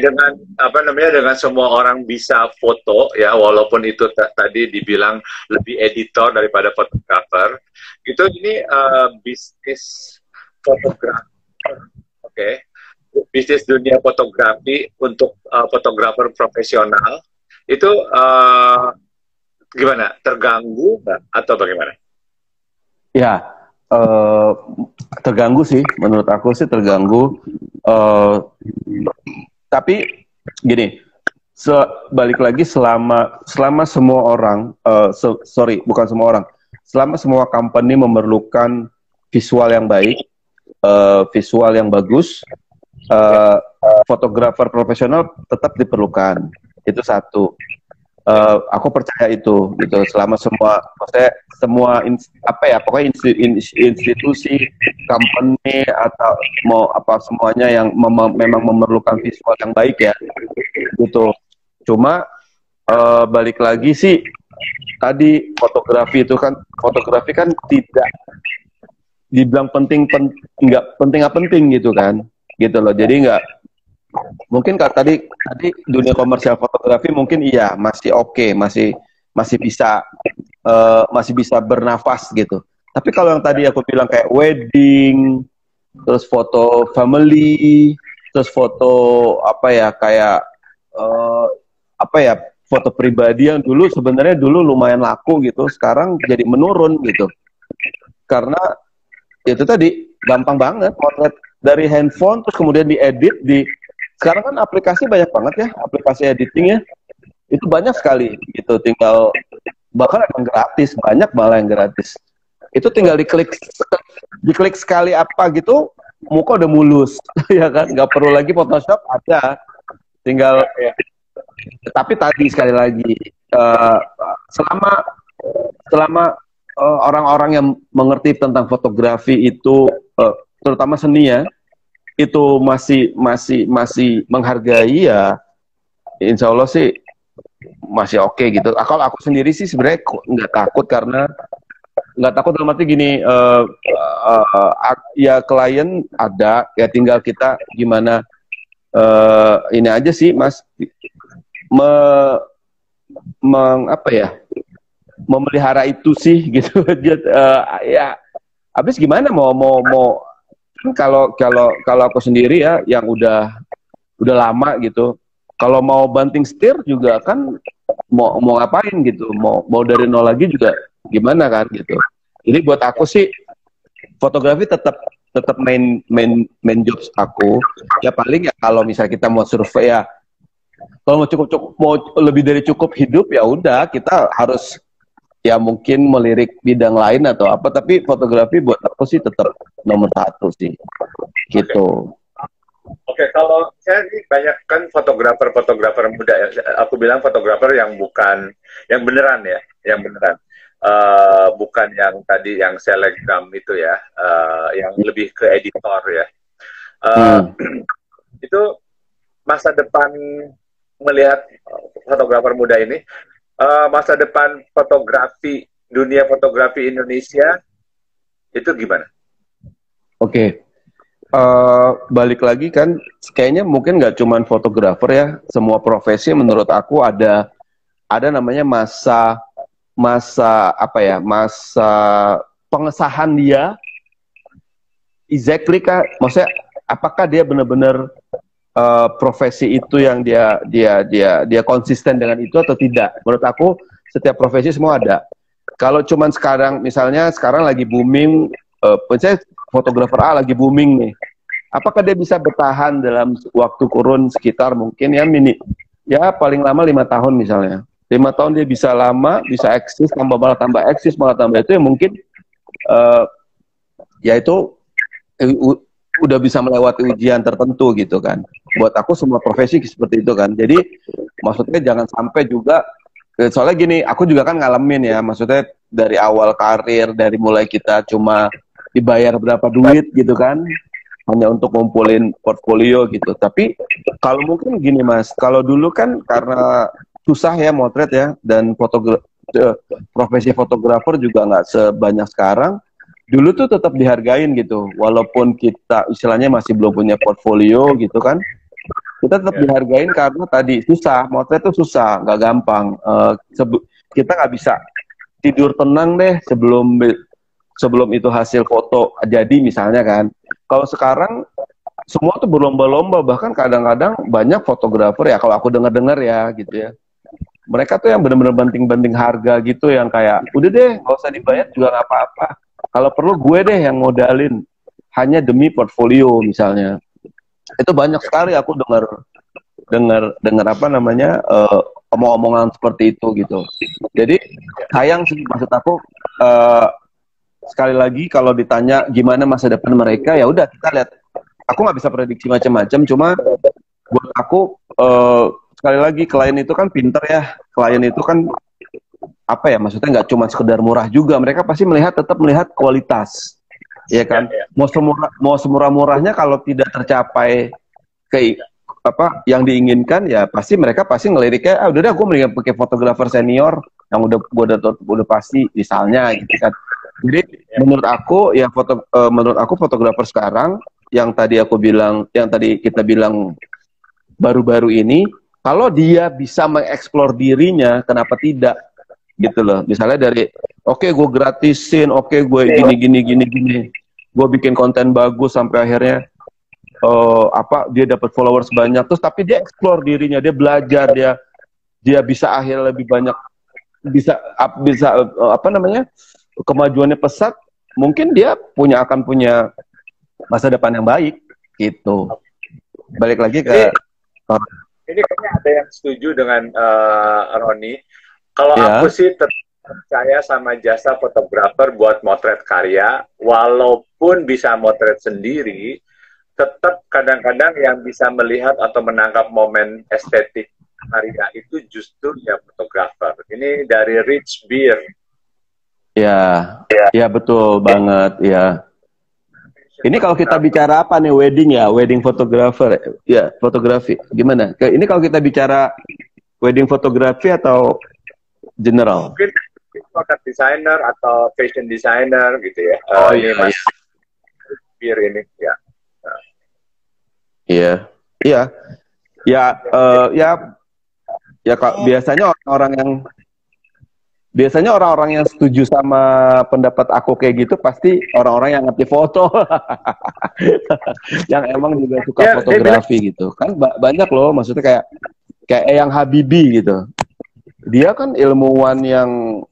dengan apa namanya, dengan semua orang bisa foto ya, walaupun itu tadi dibilang lebih editor daripada fotografer, gitu. Ini bisnis fotografer, bisnis dunia fotografi untuk fotografer profesional itu gimana? Terganggu nggak atau bagaimana? Ya, terganggu sih, menurut aku sih terganggu. Tapi gini, balik lagi selama semua orang, bukan semua orang, selama semua company memerlukan visual yang baik, visual yang bagus, fotografer profesional tetap diperlukan. Itu satu. Aku percaya itu gitu, selama semua pokoknya institusi, company atau mau apa semuanya yang memang memerlukan visual yang baik ya gitu. Cuma balik lagi sih tadi fotografi kan tidak dibilang nggak penting gitu kan, gitu loh. Jadi nggak mungkin tadi dunia komersial fotografi mungkin iya masih oke, masih bisa bernafas gitu. Tapi kalau yang tadi aku bilang kayak wedding, terus foto family, terus foto foto pribadi yang sebenarnya dulu lumayan laku gitu, sekarang jadi menurun gitu. Karena itu tadi gampang banget motret dari handphone, terus kemudian diedit sekarang kan aplikasi banyak banget ya, aplikasi editing ya, itu banyak sekali gitu, tinggal bahkan emang gratis, banyak malah yang gratis. Itu tinggal diklik sekali apa gitu, muka udah mulus, ya kan, nggak perlu lagi Photoshop, ada, tinggal. Tapi tadi sekali lagi, selama orang-orang yang mengerti tentang fotografi itu, terutama seni ya, itu masih menghargai ya, insya Allah sih masih oke gitu. Kalau aku sendiri sih sebenarnya nggak takut, karena nggak takut dalam arti gini, ya klien ada, ya tinggal kita gimana ini aja sih Mas, memelihara itu sih gitu. Ya habis gimana mau kalau aku sendiri ya yang udah lama gitu, kalau mau banting setir juga kan mau ngapain gitu, mau dari nol lagi juga gimana kan gitu. Jadi buat aku sih fotografi tetap main jobs aku. Ya paling ya kalau misalnya kita mau survei ya, kalau mau lebih dari cukup hidup ya udah kita harus ya mungkin melirik bidang lain atau apa, tapi fotografi buat aku sih tetap nomor 1 sih gitu. Oke, kalau saya ini banyak kan fotografer muda, aku bilang fotografer yang bukan, yang beneran ya, yang beneran, bukan yang tadi yang selebgram itu ya, yang lebih ke editor ya. Itu masa depan melihat fotografer muda ini, masa depan dunia fotografi Indonesia itu gimana? Oke. Balik lagi kan, kayaknya mungkin nggak cuma fotografer ya, semua profesi menurut aku ada namanya masa pengesahan dia. Exactly kan, maksudnya apakah dia benar-benar profesi itu yang dia konsisten dengan itu atau tidak? Menurut aku setiap profesi semua ada. Kalau cuman misalnya sekarang lagi booming, misalnya fotografer A lagi booming nih, apakah dia bisa bertahan dalam waktu kurun sekitar mungkin ya paling lama 5 tahun misalnya, 5 tahun dia bisa eksis, malah tambah eksis, malah tambah itu ya mungkin ya itu udah bisa melewati ujian tertentu gitu kan. Buat aku semua profesi seperti itu kan. Jadi maksudnya jangan sampai juga, soalnya gini, aku juga kan ngalamin ya, maksudnya dari awal karir, dari mulai kita cuma dibayar berapa duit gitu kan, hanya untuk ngumpulin portfolio gitu. Tapi kalau mungkin gini Mas, kalau dulu kan karena susah ya motret ya, dan profesi fotografer juga nggak sebanyak sekarang. Dulu tuh tetap dihargain gitu, walaupun kita istilahnya masih belum punya portfolio gitu kan, kita tetap dihargain karena tadi susah, motret tuh susah, nggak gampang. Kita nggak bisa tidur tenang deh sebelum itu hasil foto jadi misalnya kan. Kalau sekarang semua tuh berlomba-lomba, bahkan kadang-kadang banyak fotografer ya, kalau aku dengar-dengar ya gitu ya, mereka tuh yang benar-benar banting-banting harga gitu, yang kayak udah deh nggak usah dibayar juga nggak apa-apa, kalau perlu gue deh yang modalin hanya demi portfolio misalnya. Itu banyak sekali aku dengar apa namanya omong-omongan seperti itu gitu. Jadi sayang sih, maksud aku sekali lagi kalau ditanya gimana masa depan mereka, ya udah kita lihat. Aku nggak bisa prediksi macam-macam, cuma buat aku sekali lagi klien itu kan pinter ya. Klien itu kan apa ya, maksudnya nggak cuma sekedar murah juga, mereka pasti tetap melihat kualitas, ya kan. Mau semurah-murahnya kalau tidak tercapai apa yang diinginkan, ya mereka pasti ngeliriknya, udah deh aku mendingan pakai fotografer senior yang udah pasti misalnya gitu kan. Jadi menurut aku ya menurut aku fotografer sekarang yang tadi kita bilang baru-baru ini, kalau dia bisa mengeksplor dirinya, kenapa tidak gitu loh. Misalnya dari oke, gue gratisin, oke, gue gini, gue bikin konten bagus sampai akhirnya dia dapat followers banyak, terus tapi dia explore dirinya, dia belajar, dia bisa akhirnya lebih banyak, bisa apa namanya, kemajuannya pesat, mungkin dia akan punya masa depan yang baik gitu. Balik lagi ke ini kayaknya ada yang setuju dengan Roni. Kalau aku sih tetap percaya sama jasa fotografer buat motret karya, walaupun bisa motret sendiri, tetap kadang-kadang yang bisa melihat atau menangkap momen estetik karya itu justru ya fotografer. Ini dari Rich Beer. Ya betul banget ya. Ini kalau kita bicara apa nih, wedding photographer ya, fotografi gimana? Ini kalau kita bicara wedding fotografi atau general? Mungkin product designer atau fashion designer gitu ya. Ini Mas Beer ini ya. Biasanya orang-orang yang setuju sama pendapat aku kayak gitu pasti orang-orang yang ngerti foto, yang emang juga suka fotografi gitu. Kan banyak loh, maksudnya kayak Eyang Habibie gitu. Dia kan ilmuwan yang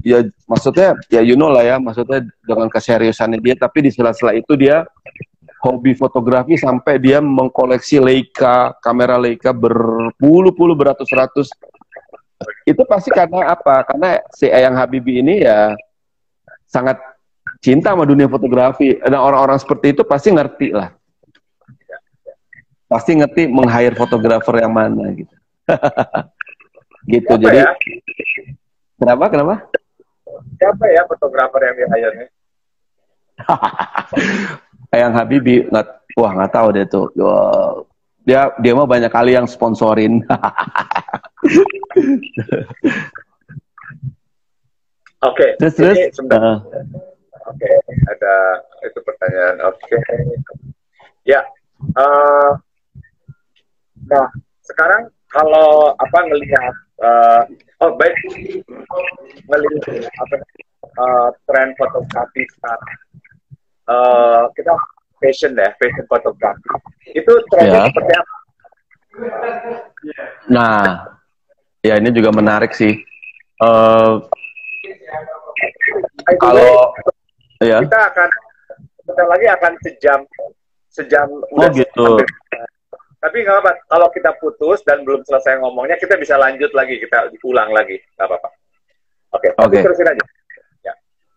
ya maksudnya ya lah ya, maksudnya dengan keseriusannya dia, tapi di sela-sela itu dia hobi fotografi sampai dia mengkoleksi kamera Leica berpuluh-puluh, beratus-ratus. Itu pasti karena apa? Karena si Eyang Habibie ini ya sangat cinta sama dunia fotografi. Dan orang-orang seperti itu pasti ngerti lah. Pasti ngerti meng-hire fotografer yang mana gitu. Gitu. Siapa jadi ya? Kenapa? Siapa ya fotografer yang di-hire-nya? Eyang Habibie, nggak tahu deh tuh. Dia mah banyak kali yang sponsorin. Oke. Terus. Oke, ada itu pertanyaan. Oke. Ya. Nah, sekarang kalau ngelihat melihat tren fotografi sekarang, kita fashion fotografi itu trennya seperti apa? Nah, ya ini juga menarik sih. Kalau kita lagi akan sejam udah gitu. Tapi nggak apa-apa, kalau kita putus dan belum selesai ngomongnya, kita bisa lanjut lagi, kita ulang lagi, nggak apa-apa. Oke. Terusin aja.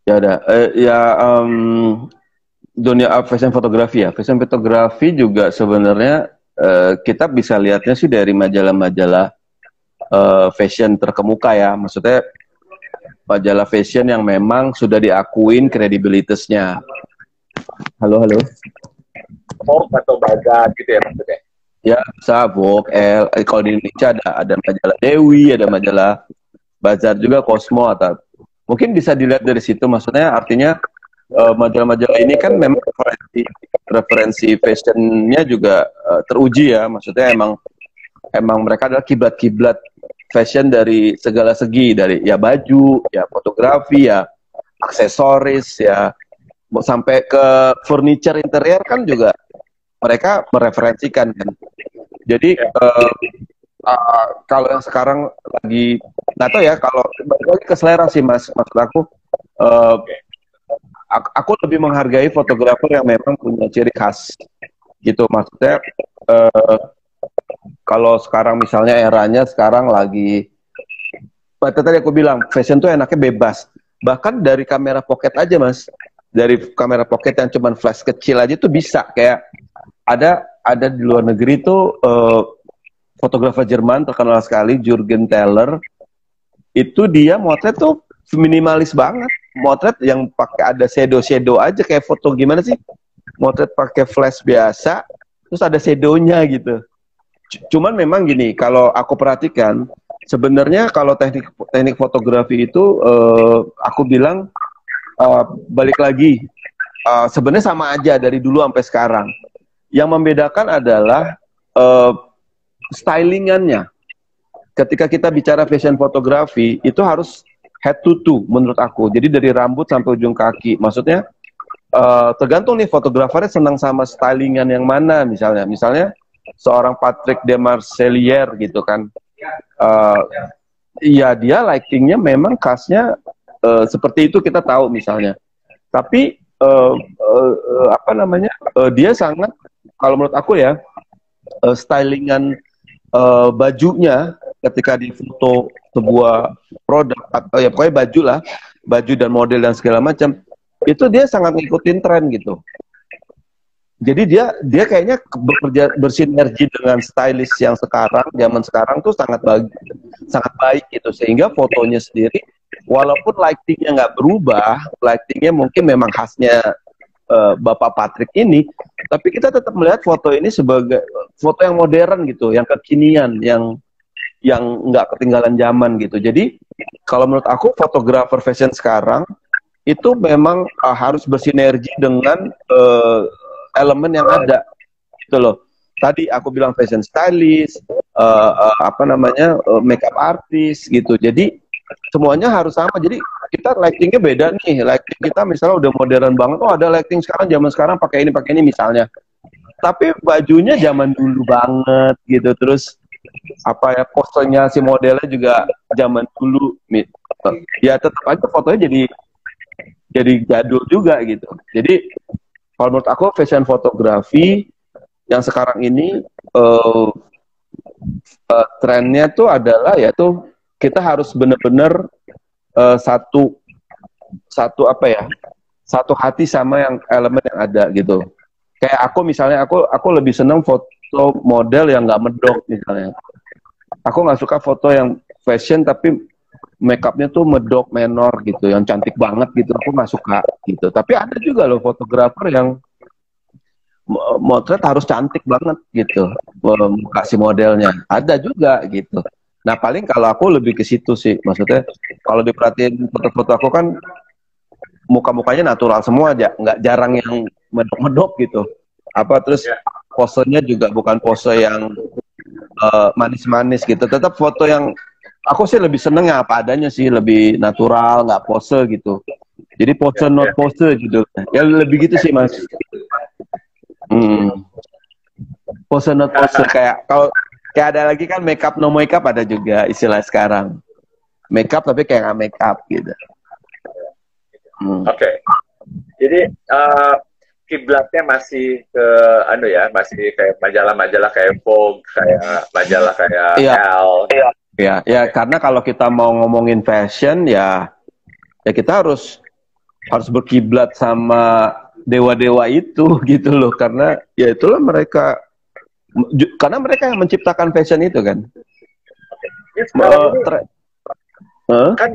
Ya udah, dunia fashion fotografi ya. Fashion fotografi juga sebenarnya kita bisa lihatnya sih dari majalah-majalah fashion terkemuka ya. Maksudnya majalah fashion yang memang sudah diakuin kredibilitasnya. Halo, halo. Vogue atau Bagat gitu ya maksudnya. Ya, bisa Vogue, kalau di Indonesia ada majalah Dewi, ada majalah Bazar juga, Cosmo, atau mungkin bisa dilihat dari situ. Maksudnya artinya majalah-majalah ini kan memang referensi fashionnya juga teruji ya. Maksudnya emang mereka adalah kiblat-kiblat fashion dari segala segi, dari ya baju, ya fotografi, ya aksesoris, ya sampai ke furniture interior kan juga mereka mereferensikan kan. Jadi kalau yang sekarang lagi nggak tahu ya, kalau balik lagi ke selera sih mas, maksud aku lebih menghargai fotografer yang memang punya ciri khas gitu. Maksudnya kalau sekarang misalnya eranya sekarang lagi, tadi aku bilang fashion tuh enaknya bebas. Bahkan dari kamera pocket aja mas, dari kamera pocket yang cuman flash kecil aja tuh bisa. Kayak ada di luar negeri tuh fotografer Jerman terkenal sekali, Jürgen Teller. Itu dia motret tuh minimalis banget. Motret yang pakai ada shadow aja, kayak foto gimana sih? Motret pakai flash biasa, terus ada shadownya gitu. Cuman memang gini, kalau aku perhatikan, sebenarnya kalau teknik fotografi itu, aku bilang balik lagi, sebenarnya sama aja dari dulu sampai sekarang. Yang membedakan adalah stylingannya. Ketika kita bicara fashion fotografi, itu harus head to toe menurut aku. Jadi dari rambut sampai ujung kaki. Maksudnya tergantung nih fotografernya senang sama stylingan yang mana. Misalnya seorang Patrick de Marcellier gitu kan, iya dia lightingnya memang khasnya seperti itu, kita tahu misalnya. Tapi dia sangat, kalau menurut aku ya, stylingan bajunya ketika di foto sebuah produk atau ya pokoknya baju lah, baju dan model dan segala macam, itu dia sangat ngikutin tren gitu. Jadi dia kayaknya bersinergi dengan stylist yang zaman sekarang tuh sangat baik gitu, sehingga fotonya sendiri walaupun lightingnya nggak berubah, lightingnya mungkin memang khasnya Bapak Patrick ini, tapi kita tetap melihat foto ini sebagai foto yang modern gitu, yang kekinian, yang nggak ketinggalan zaman gitu. Jadi kalau menurut aku fotografer fashion sekarang itu memang harus bersinergi dengan elemen yang ada gitu loh. Tadi aku bilang fashion stylist, makeup artist gitu. Jadi semuanya harus sama. Jadi kita lightingnya beda nih. Lighting kita misalnya udah modern banget. Oh ada lighting sekarang, zaman sekarang pakai ini misalnya. Tapi bajunya zaman dulu banget gitu. Terus posenya si modelnya juga zaman dulu. Ya tetap aja fotonya jadi jadul juga gitu. Jadi kalau menurut aku fashion fotografi yang sekarang ini trennya tuh adalah yaitu kita harus benar-benar satu hati sama yang elemen yang ada gitu. Kayak aku misalnya, aku lebih senang foto model yang nggak medok misalnya. Aku nggak suka foto yang fashion tapi makeupnya tuh medok menor gitu, yang cantik banget gitu, aku nggak suka gitu. Tapi ada juga loh fotografer yang motret harus cantik banget gitu, kasih modelnya. Ada juga gitu. Nah paling kalau aku lebih ke situ sih, maksudnya kalau diperhatiin foto-foto aku kan muka-mukanya natural semua aja, nggak jarang yang medok-medok gitu. Terus posenya juga bukan pose yang manis-manis gitu. Tetap foto yang aku sih lebih seneng ya apa adanya sih, lebih natural, nggak pose gitu. Jadi pose not pose gitu. Ya lebih gitu sih mas. Pose not pose, kayak ada lagi kan makeup no makeup, ada juga istilah sekarang. Makeup tapi kayak nggak makeup gitu. Oke. Jadi kiblatnya masih ke masih kayak majalah-majalah kayak Vogue, kayak majalah kayak Elle. Ya, karena kalau kita mau ngomongin fashion ya kita harus berkiblat sama dewa-dewa itu gitu loh, karena ya itulah mereka, karena mereka yang menciptakan fashion itu kan. Sekarang ini kan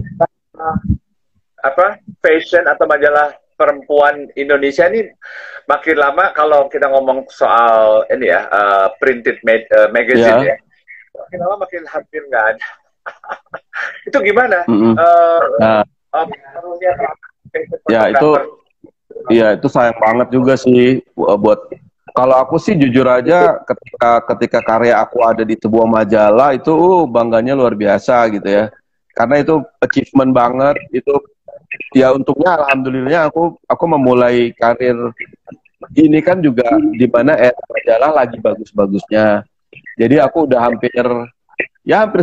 apa fashion atau majalah perempuan Indonesia ini makin lama kalau kita ngomong soal ini ya printed magazine ya, makin lama makin hampir nggak ada. Itu gimana? Pengaruhnya ya itu sayang banget juga sih buat, kalau aku sih jujur aja ketika karya aku ada di sebuah majalah itu bangganya luar biasa gitu ya, karena itu achievement banget itu. Ya untungnya alhamdulillah aku memulai karir ini kan juga di mana majalah lagi bagus-bagusnya. Jadi aku udah hampir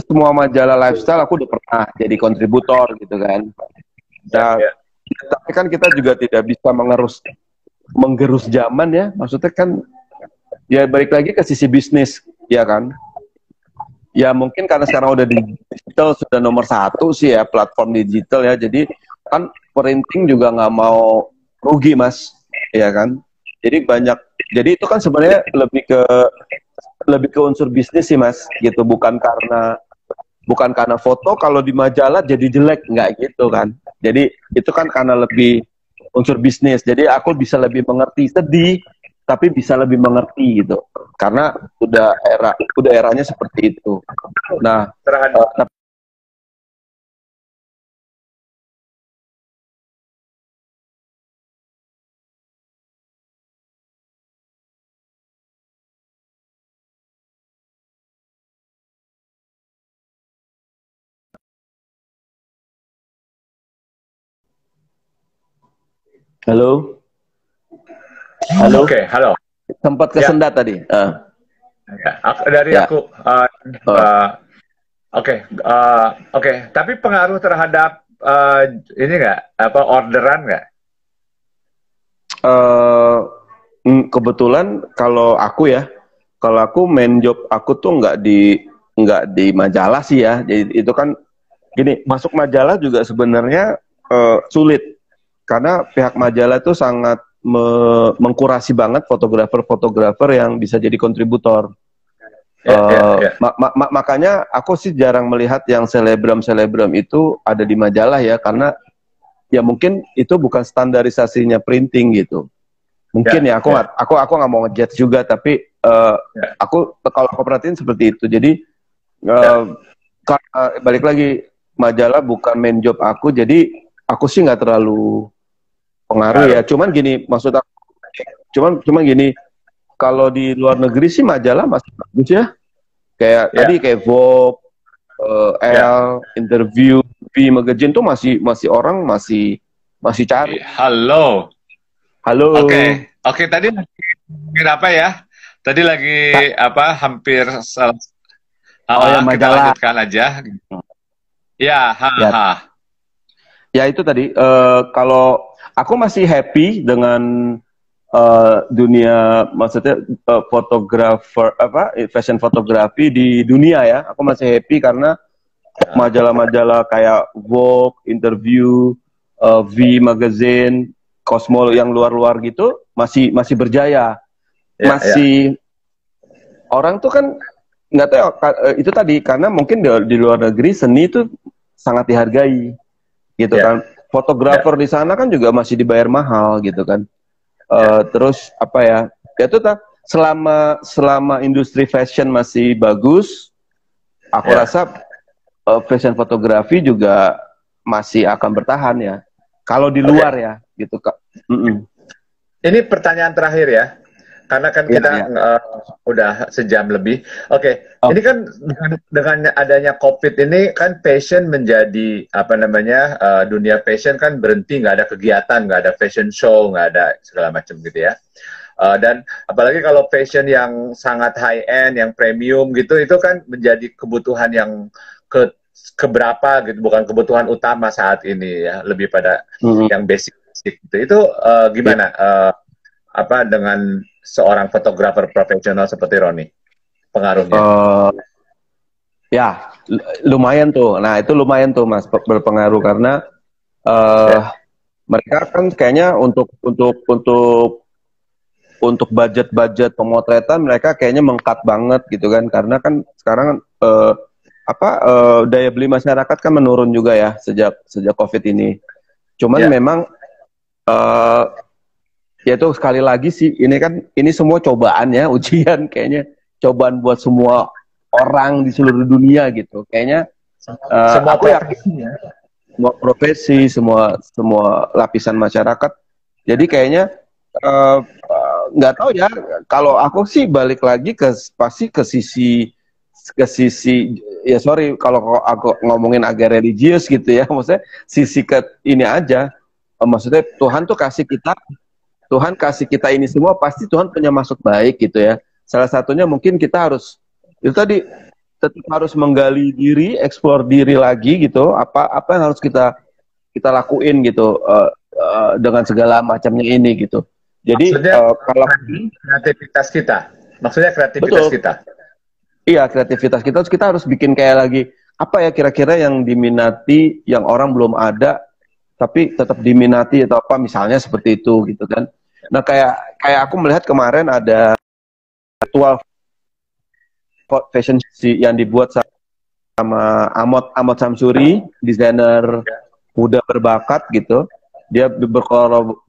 semua majalah lifestyle aku udah pernah jadi kontributor gitu kan. Nah, tapi kan kita juga tidak bisa menggerus zaman ya. Maksudnya kan ya balik lagi ke sisi bisnis ya kan. Ya mungkin karena sekarang udah digital sudah nomor 1 sih ya, platform digital ya. Jadi kan printing juga nggak mau rugi mas, ya kan? Jadi itu kan sebenarnya lebih ke unsur bisnis sih mas, gitu. Bukan karena foto kalau di majalah jadi jelek, nggak gitu kan? Jadi itu kan karena lebih unsur bisnis. Jadi aku bisa lebih mengerti, sedih tapi bisa lebih mengerti gitu. Karena udah eranya seperti itu. Nah, halo. Oke, halo. Sempat kesendat tadi. Dari aku. Oke. Tapi pengaruh terhadap ini nggak? Orderan nggak? Kebetulan kalau aku main job aku tuh nggak di majalah sih ya. Jadi itu kan gini, masuk majalah juga sebenarnya sulit karena pihak majalah tuh sangat mengkurasi banget fotografer yang bisa jadi kontributor. Makanya aku sih jarang melihat yang selebgram itu ada di majalah ya, karena ya mungkin itu bukan standarisasinya printing gitu. Mungkin aku nggak mau ngejudge juga, tapi kalau aku perhatiin seperti itu. Jadi balik lagi, majalah bukan main job aku, jadi aku sih nggak terlalu pengaruh ya. Cuman gini, maksud aku, cuman gini, kalau di luar negeri sih majalah masih bagus ya. Kayak tadi kayak Vogue, Interview, V Magazine tuh masih orang masih cari. Halo. Oke, tadi ngomongin apa ya? Tadi lagi hampir majalah. Kita lanjutkan aja. Ya itu tadi, kalau aku masih happy dengan dunia, maksudnya fotografer fashion fotografi di dunia ya. Aku masih happy karena majalah-majalah kayak Vogue, Interview, V Magazine, Cosmo yang luar-luar gitu masih berjaya. Orang tuh kan nggak tahu itu tadi, karena mungkin di luar negeri seni itu sangat dihargai gitu kan. Fotografer di sana kan juga masih dibayar mahal gitu kan. Terus itu selama industri fashion masih bagus, aku rasa fashion fotografi juga masih akan bertahan ya. Kalau di luar ya, gitu Kak. Ini pertanyaan terakhir ya, karena kan kita udah sejam lebih. Ini kan dengan adanya COVID ini kan fashion menjadi dunia fashion kan berhenti, nggak ada kegiatan, nggak ada fashion show, nggak ada segala macam gitu ya. Dan apalagi kalau fashion yang sangat high end, yang premium gitu, itu kan menjadi kebutuhan yang keberapa gitu, bukan kebutuhan utama saat ini ya, lebih pada yang basic gitu. Itu gimana dengan seorang fotografer profesional seperti Roni, pengaruhnya? Lumayan tuh. Nah itu lumayan tuh Mas, berpengaruh karena mereka kan kayaknya untuk budget pemotretan mereka kayaknya mengkat banget gitu kan, karena kan sekarang daya beli masyarakat kan menurun juga ya sejak COVID ini. Cuman memang ya itu sekali lagi sih, ini semua cobaan ya, ujian kayaknya, cobaan buat semua orang di seluruh dunia gitu. Kayaknya semua aku yakin ya, semua profesi, semua lapisan masyarakat. Jadi kayaknya nggak tahu ya, kalau aku sih balik lagi pasti ke sisi ya, sorry kalau aku ngomongin agak religius gitu ya, maksudnya sisi ke ini aja, maksudnya Tuhan kasih kita ini semua, pasti Tuhan punya maksud baik gitu ya. Salah satunya mungkin kita harus itu tadi, tetap harus menggali diri, eksplor diri lagi gitu, apa yang harus kita lakuin gitu dengan segala macamnya ini gitu. Jadi kalau kreativitas kita, maksudnya kreativitas kita. Iya, kreativitas kita harus bikin kayak lagi, apa ya kira-kira yang diminati, yang orang belum ada tapi tetap diminati atau apa, misalnya seperti itu gitu kan. Nah, kayak aku melihat kemarin ada virtual fashion yang dibuat sama Ahmad Samsuri, desainer muda berbakat gitu. Dia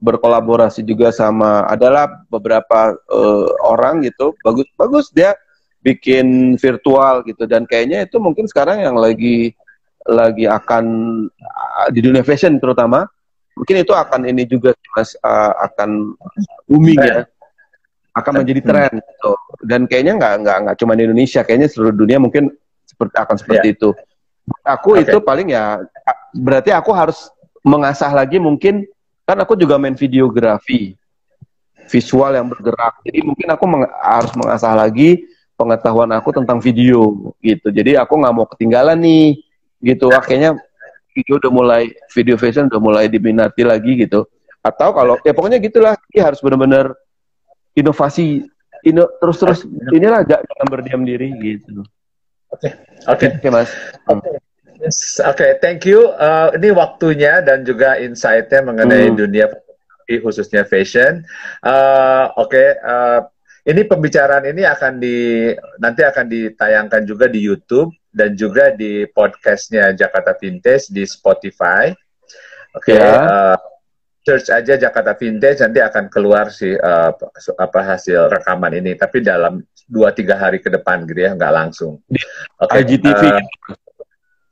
berkolaborasi juga sama adalah beberapa orang gitu. Bagus dia bikin virtual gitu, dan kayaknya itu mungkin sekarang yang lagi akan di dunia fashion terutama, mungkin itu akan ini juga Mas, akan booming ya, akan menjadi tren gitu. Dan kayaknya nggak cuma di Indonesia, kayaknya seluruh dunia mungkin akan seperti itu. Aku itu paling ya, berarti aku harus mengasah lagi, mungkin kan aku juga main videografi, visual yang bergerak, jadi mungkin aku harus mengasah lagi pengetahuan aku tentang video gitu. Jadi aku nggak mau ketinggalan nih gitu. Kayaknya video fashion udah mulai diminati lagi gitu. Atau kalau ya pokoknya gitulah, dia harus benar-benar inovasi, terus inilah, jangan berdiam diri gitu. Oke, Mas. Oke, thank you. Ini waktunya dan juga insight-nya mengenai dunia fotografi, khususnya fashion. Ini pembicaraan ini nanti akan ditayangkan juga di YouTube dan juga di podcastnya Jakarta Vintage di Spotify. Search aja Jakarta Vintage, nanti akan keluar sih hasil rekaman ini. Tapi dalam 2-3 hari ke depan gitu ya, nggak langsung. IGTV.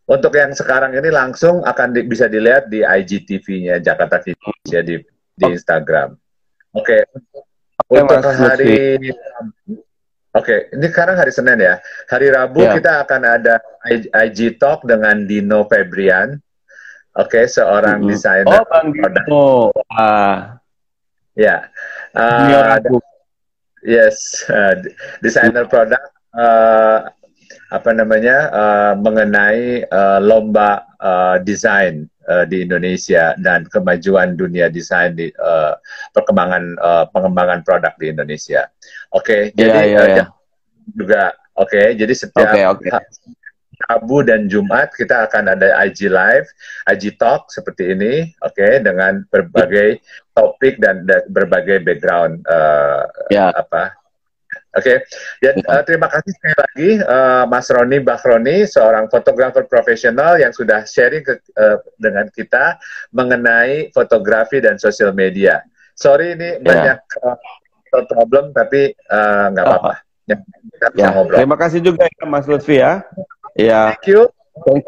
Untuk yang sekarang ini langsung akan bisa dilihat di IGTV-nya Jakarta Vintage ya, di Instagram. Untuk hari ini sekarang hari Senin ya. Hari Rabu kita akan ada IG Talk dengan Dino Febrian. Seorang desainer produk. Desainer produk mengenai lomba desain di Indonesia dan kemajuan dunia desain di pengembangan produk di Indonesia. Jadi setiap Rabu dan Jumat kita akan ada IG Live, IG Talk seperti ini, dengan berbagai topik dan berbagai background Dan terima kasih sekali lagi Mas Roni Bakhroni, seorang fotografer profesional yang sudah sharing dengan kita mengenai fotografi dan sosial media. Sorry ini banyak problem, tapi nggak apa-apa. Terima kasih juga ya Mas Lutfi ya. Thank you.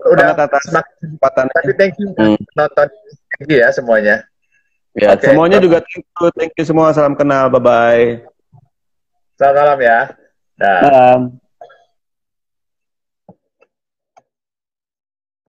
Udah atas kesempatan. Tapi thank you nonton ya semuanya. Semuanya juga thank you semua. Salam kenal. Bye bye. Selamat malam ya. Salam.